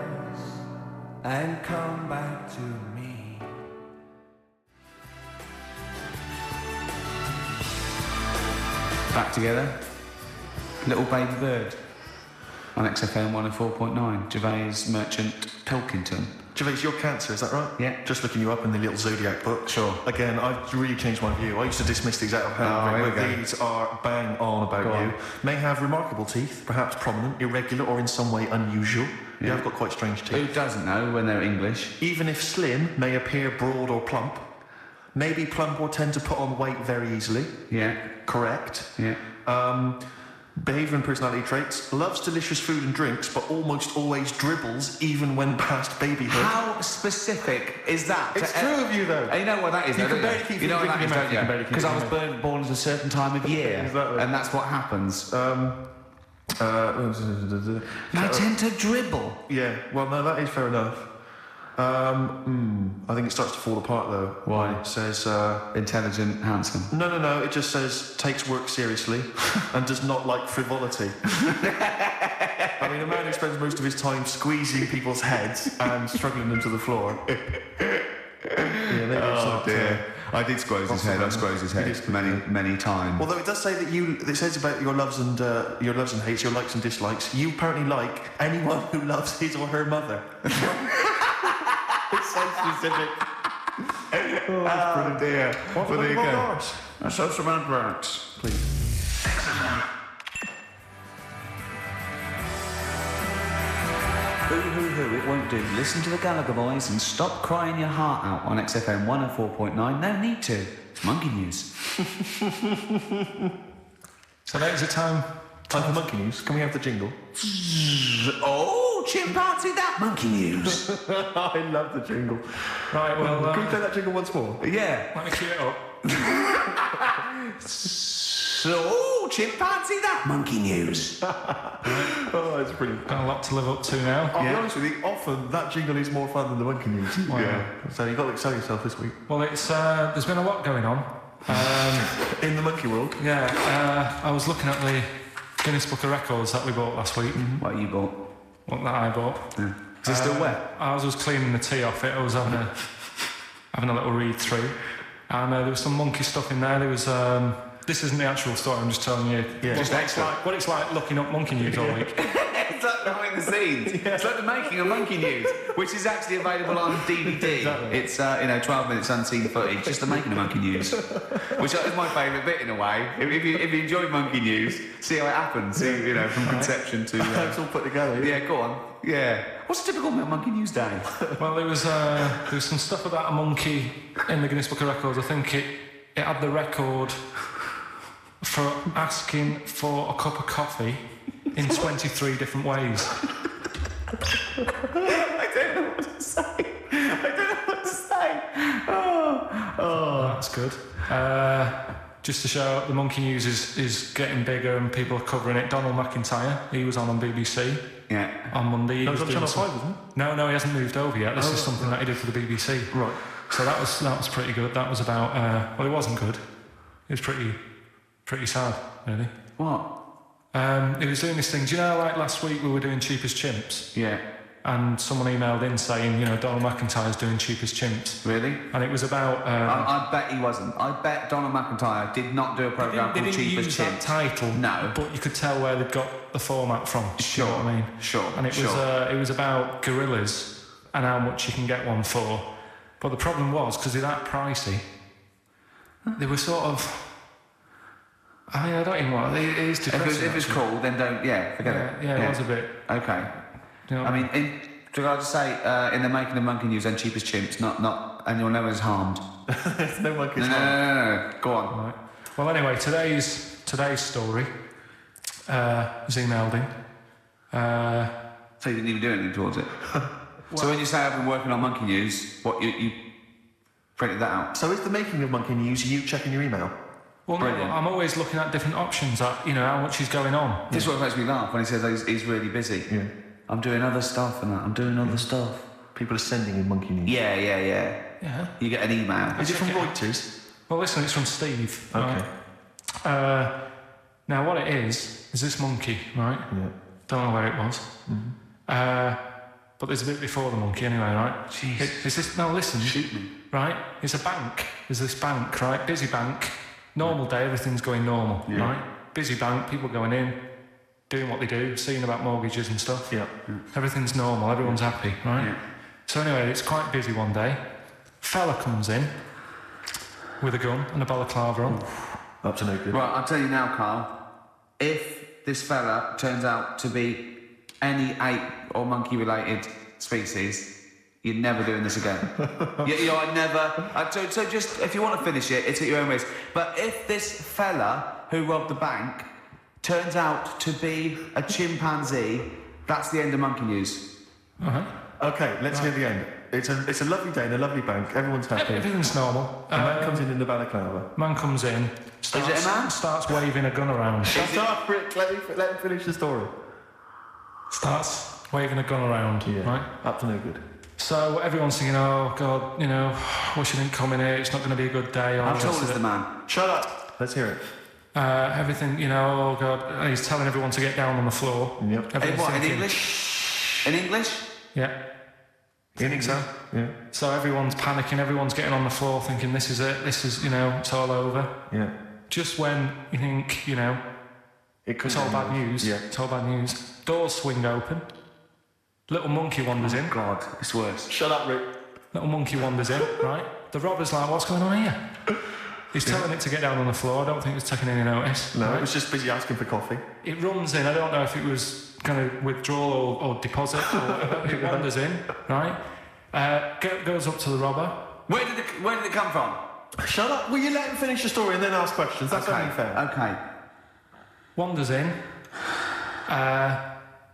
And come back to me. Back together. Little baby bird. On XFM 104.9. Gervais, Merchant, Pilkington. Gervais, you're Cancer, is that right? Yeah. Just looking you up in the little zodiac book. Sure. Again, I've really changed my view. I used to dismiss these out of hand, here we but go. these are bang on about Go you. on. May have remarkable teeth, perhaps prominent, irregular, or in some way unusual. You Yeah. have got quite strange Who teeth. doesn't know when they're English? Even if slim, may appear broad or plump. Maybe plump or tend to put on weight very easily. Yeah. Correct. Yeah. Behaviour and personality traits. Loves delicious food and drinks, but almost always dribbles, even when past babyhood. How specific is that? It's true of you, though. And you know what that is, You though, can don't barely keep you know it what that in is, your mouth, don't you can you? barely keep Because it I in was your born at a certain time of year. Exactly. And that's what happens. I tend to dribble. Yeah, well, no, that is fair enough. I think it starts to fall apart, though. Why? It says, Intelligent, handsome. no, it just says, takes work seriously and does not like frivolity. I mean, a man who spends most of his time squeezing people's heads and struggling them to the floor. Yeah, maybe it's not, I did squeeze his head. I squeezed his head many times. Although it does say that it says about your loves and hates, your likes and dislikes. You apparently like anyone who loves his or her mother. It's so specific. Oh dear. Well, there you go. Let's have some adverts. Please. Boo-hoo-hoo, it won't do. Listen to the Gallagher Boys and stop crying your heart out on XFM 104.9. No need to. It's monkey news. So that is the time. Time for monkey news. Can we have the jingle? Oh, chimpanzee, that monkey news. I love the jingle. Right, well, Can we play that jingle once more? Yeah. let me cue it up. So, chimpanzee, that monkey news. Oh, it's brilliant. Got a lot to live up to now. I'll be honest with you, often that jingle is more fun than the monkey news. Wow. So you've got to excel yourself this week. Well, it's there's been a lot going on. In the monkey world. Yeah, I was looking at the Guinness Book of Records that we bought last week. What you bought? What that I bought. Yeah. Is it still wet? I was cleaning the tea off it. I was having a little read through, and there was some monkey stuff in there. There was. This isn't the actual story. I'm just telling you. Yeah. What it's like looking up monkey news all week. It's like behind the scenes. It's like the making of Monkey News, which is actually available on DVD. Exactly. It's 12 minutes unseen footage, just the making of Monkey News, which is my favourite bit in a way. If you enjoy Monkey News, see how it happens. See, from conception to. It's all put together. Yeah, go on. Yeah. What's a typical Monkey News day? Well, there was some stuff about a monkey in the Guinness Book of Records. I think it had the record for asking for a cup of coffee in 23 different ways. I don't know what to say. Oh. That's good. Just to show the monkey news is getting bigger and people are covering it. Donald McIntyre, he was on BBC Yeah. on Monday. He That was on doing Channel some- 5, wasn't No, he hasn't moved over yet. This is something that he did for the BBC. it? Right. So that was pretty good. That was about well, it wasn't good. It was pretty sad, really. What? He was doing this thing. Do you know, like last week we were doing Cheapest Chimps, Yeah. and someone emailed in saying, Donald McIntyre's doing Cheapest Chimps, Really? and it was about. I bet he wasn't. I bet Donald McIntyre did not do a programme they called didn't Cheap as use that Chips. title, No. but you could tell where they'd got the format from. Sure. You know what I mean? Sure. And it was about gorillas and how much you can get one for. But the problem was, because they're that pricey, they were sort of. I mean, I don't even want. It is depressing. If it's cool, then don't. Yeah, forget it. Yeah, it was a bit. Okay. You know, I mean, do I just say in the making of Monkey News and Cheap as Chimps, not anyone known as harmed? There's no monkeys. No. Go on. right. Well, anyway, today's story was emailed in. So you didn't even do anything towards it. So when you say I've been working on Monkey News, what you printed that out? So is the making of monkey news you checking your email? Well, no, Brilliant. I'm always looking at different options. How much is going on. This is what makes me laugh when he says he's really busy. Yeah. I'm doing other stuff and that. I'm doing other stuff. People are sending in monkey news. Yeah. Yeah. You get an email. Is it from Okay. Reuters? Well, listen, it's from Steve. Okay. Right? Now, what it is this monkey, right? Yeah. Don't know where it was. But there's a bit before the monkey anyway, right? Jeez. Is this... No, listen. Shoot me. Right? It's a bank. There's this bank, right? Busy bank. Normal day, everything's going normal, Yeah. right? busy bank, people going in, doing what they do, seeing about mortgages and stuff. Yeah. Everything's normal, everyone's happy, right? Yeah. So anyway, it's quite busy one day. Fella comes in with a gun and a balaclava on. Up to no good. Right, I'll tell you now, Carl. If this fella turns out to be any ape or monkey-related species, you're never doing this again. You're never... So just, if you want to finish it, it's at your own risk. But if this fella who robbed the bank turns out to be a chimpanzee, that's the end of monkey news. Uh-huh. Okay, let's hear the end. It's a lovely day in a lovely bank. Everyone's happy. Everything's normal. A man comes in the balaclava. Man comes in, Is it a man? starts waving a gun around. Shut up, Rick. Let him finish the story. Starts waving a gun around, Yeah. right? Up to no good. So everyone's thinking, oh, God, you know, wish you didn't come in here, it's not going to be a good day. all How the tall rest is of the it. man? Shut up. Let's hear it. Everything, you know, oh, God, and he's telling everyone to get down on the floor. Yep. Hey, Everyone's what, in thinking- English? In English? Yeah. You think so? Yeah. So everyone's panicking, everyone's getting on the floor thinking, this is it, this is, you know, it's all over. Yeah. Just when you think, you know, it's all bad news. Yeah. It's all bad news. Doors swing open. Little monkey wanders in. God, it's worse. Shut up, Rick. Little monkey wanders in, right? The robber's like, what's going on here? He's telling it to get down on the floor. I don't think it's taking any notice. No, right? it was just busy asking for coffee. It runs in. I don't know if it was going to withdraw or deposit or whatever. It wanders in, right? Goes up to the robber. Where did it come from? Shut up. Will you let him finish the story and then ask questions? That's only fair. Okay. Wanders in.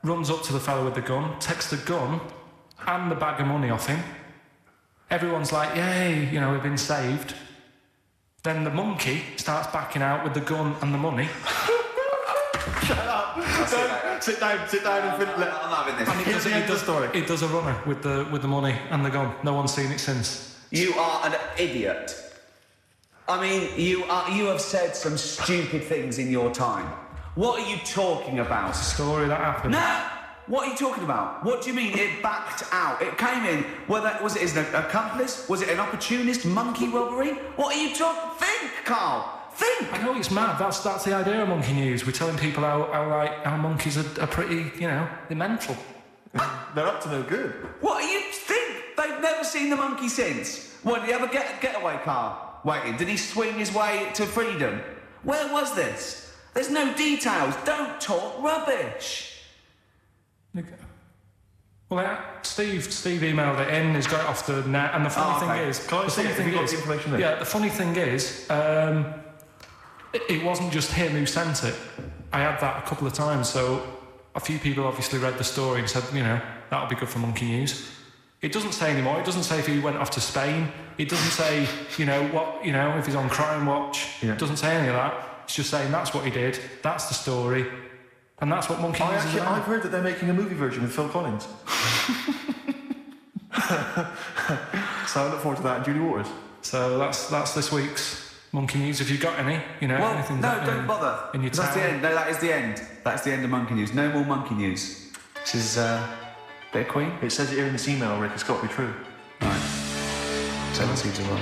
Runs up to the fellow with the gun. Takes the gun and the bag of money off him. Everyone's like, yay, you know, we've been saved. Then the monkey starts backing out with the gun and the money. Shut up. Sit down and I'm not having this. And he does, the end of the story. he does a runner with the money and the gun. No one's seen it since. You are an idiot. I mean, you have said some stupid things in your time. What are you talking about? Story that happened. No! What are you talking about? What do you mean it backed out? It came in. Was it an accomplice? Was it an opportunist monkey robbery? What are you talking? Think, Carl. Think. I know it's mad. That's the idea of monkey news. We're telling people how monkeys are pretty, you know, they're mental. They're up to no good. What do you think? They've never seen the monkey since. What, did he ever get away, Carl? Waiting. Did he swing his way to freedom? Where was this? There's no details. Don't talk rubbish. Well, Steve emailed it in. He's got it off the net, and the funny thing is, Can I see it? Have you got the information there? yeah, the funny thing is, it wasn't just him who sent it. I had that a couple of times, so a few people obviously read the story and said, you know, that'll be good for Monkey News. It doesn't say anymore. It doesn't say if he went off to Spain. It doesn't say, you know, what, you know, if he's on Crime Watch. Yeah. It doesn't say any of that. It's just saying that's what he did. That's the story. And that's what Monkey News is about. I've heard that they're making a movie version with Phil Collins. So I look forward to that and Julie Waters. So that's this week's Monkey News. If you've got any, you know, Well, anything. no, don't bother. In your That's the town. end. No, that is the end. That's the end of Monkey News. No more Monkey News. This is bit of Queen. It says it here in this email, Rick. It's got to be true. Right. 7 seeds of one.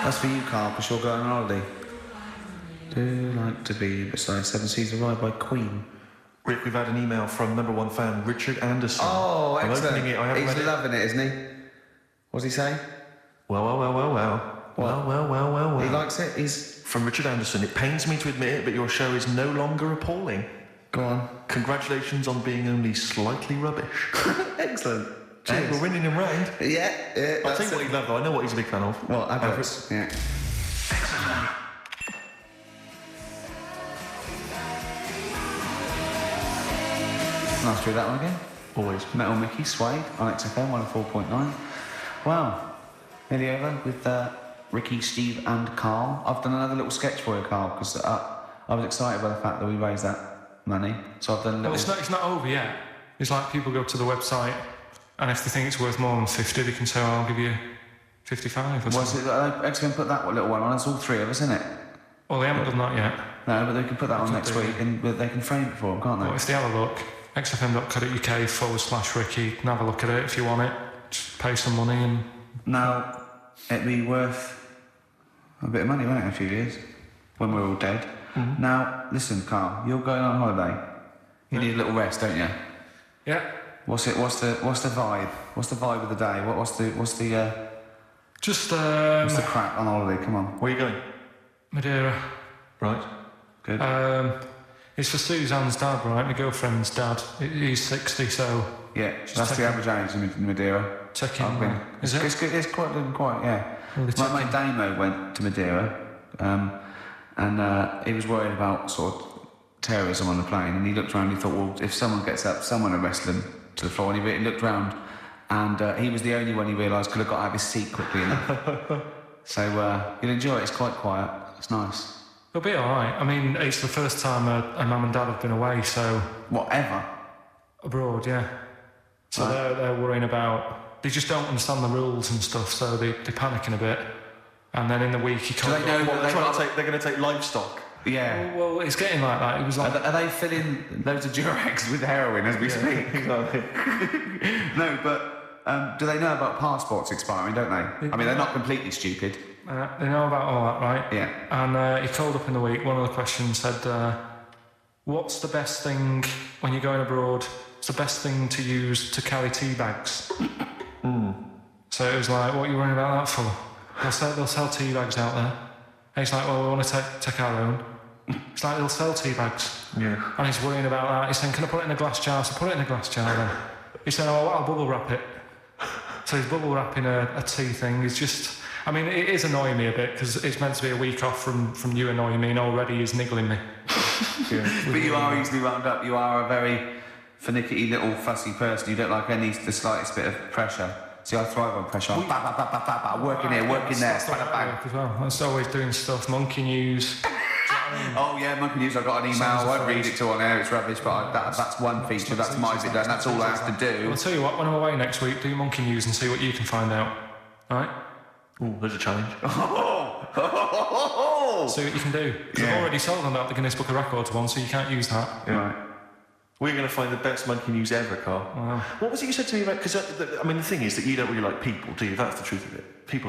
That's for you, Carl, because you're going on holiday. Do like to be beside 7 Seas of Rye by Queen. Rick, we've had an email from number one fan, Richard Anderson. Oh, I'm excellent. opening it. I haven't He's read it. loving it, isn't he? What's he say? Well. He likes it? He's... From Richard Anderson, it pains me to admit it, but your show is no longer appalling. Go on. Congratulations on being only slightly rubbish. Excellent. Hey, Cheers. we're winning him round. Yeah. I'll tell you what he's loved though. I know what he's a big fan of. Well, adverts. Yeah. Nice to do that one again. Always. Metal Mickey, Suede on XFM 104.9. Wow. Nearly over with Ricky, Steve and Carl. I've done another little sketch for you, Carl, because I was excited by the fact that we raised that money. So I've done a little... Well, it's not over yet. It's like people go to the website, and if they think it's worth more than 50, they can say, oh, I'll give you 55 or Was something. it XFM put that little one on? It's all three of us, isn't it? Well, they haven't done that yet. No, but they can put that on That's next what they week and they can frame it for them, can't they? Well, if they have a look, xfm.co.uk/Ricky, and have a look at it if you want it. Just pay some money and... Now, it'd be worth a bit of money, won't it, in a few years, when we're all dead. Mm-hmm. Now, listen, Carl, you're going on holiday. You need a little rest, don't you? Yeah. What's the vibe? What's the vibe of the day? What's the Just, what's the crap on holiday? Come on. Where are you going? Madeira. Right. Good. It's for Suzanne's dad, right? My girlfriend's dad. He's 60, so... Yeah, that's the average age in Madeira. Check in. I've been. Is it? It's quite, yeah. Well, My mate Damo went to Madeira, and he was worried about sort of terrorism on the plane, and he looked around and he thought, well, if someone gets up, someone arrests them to the floor, and he looked around, and he was the only one he realised could have got out of his seat quickly enough. So you'll enjoy it, it's quite quiet, it's nice. It'll be alright. I mean, it's the first time a mum and dad have been away, so... Whatever. Abroad, yeah. So Right. they're worrying about... They just don't understand the rules and stuff, so they're panicking a bit. And then in the week, you can't... they know They're going to take livestock. Yeah. Well, it's getting like that. It was like... Are they filling loads of Durex with heroin as we speak? Exactly. No, but do they know about passports expiring, don't they? I mean, they're not completely stupid. they know about all that, right? Yeah. And he called up in the week, one of the questions said, what's the best thing when you're going abroad? What's the best thing to use to carry tea bags? So it was like, what are you worrying about that for? They'll sell tea bags out there. And he's like, well, we want to take our own. It's like, they'll sell tea bags. Yeah. And he's worrying about that. He's saying, can I put it in a glass jar? So put it in a glass jar then. He's saying, oh, I'll bubble wrap it. So he's bubble wrapping a tea thing. It's just... I mean, it is annoying me a bit, because it's meant to be a week off from you annoying me, and already he's niggling me. But you are easily wound up. You are a very finicky little fussy person. You don't like the slightest bit of pressure. See, I thrive on pressure. I'm working here, working there. That's the way I work as well. That's always doing stuff, monkey news. Oh yeah, Monkey News. I got an email. I won't read it to on air. It's rubbish, but that's one feature. That's my bit done. That's all I have to do. I'll tell you what. When I'm away next week, do monkey news and see what you can find out. All right? Oh, there's a challenge. See what you can do. Because I've already sold them out the Guinness Book of Records one, so you can't use that. Yeah. Right. We're going to find the best monkey news ever, Carl. Wow. What was it you said to me about... Because, I mean, the thing is that you don't really like people, do you? That's the truth of it. People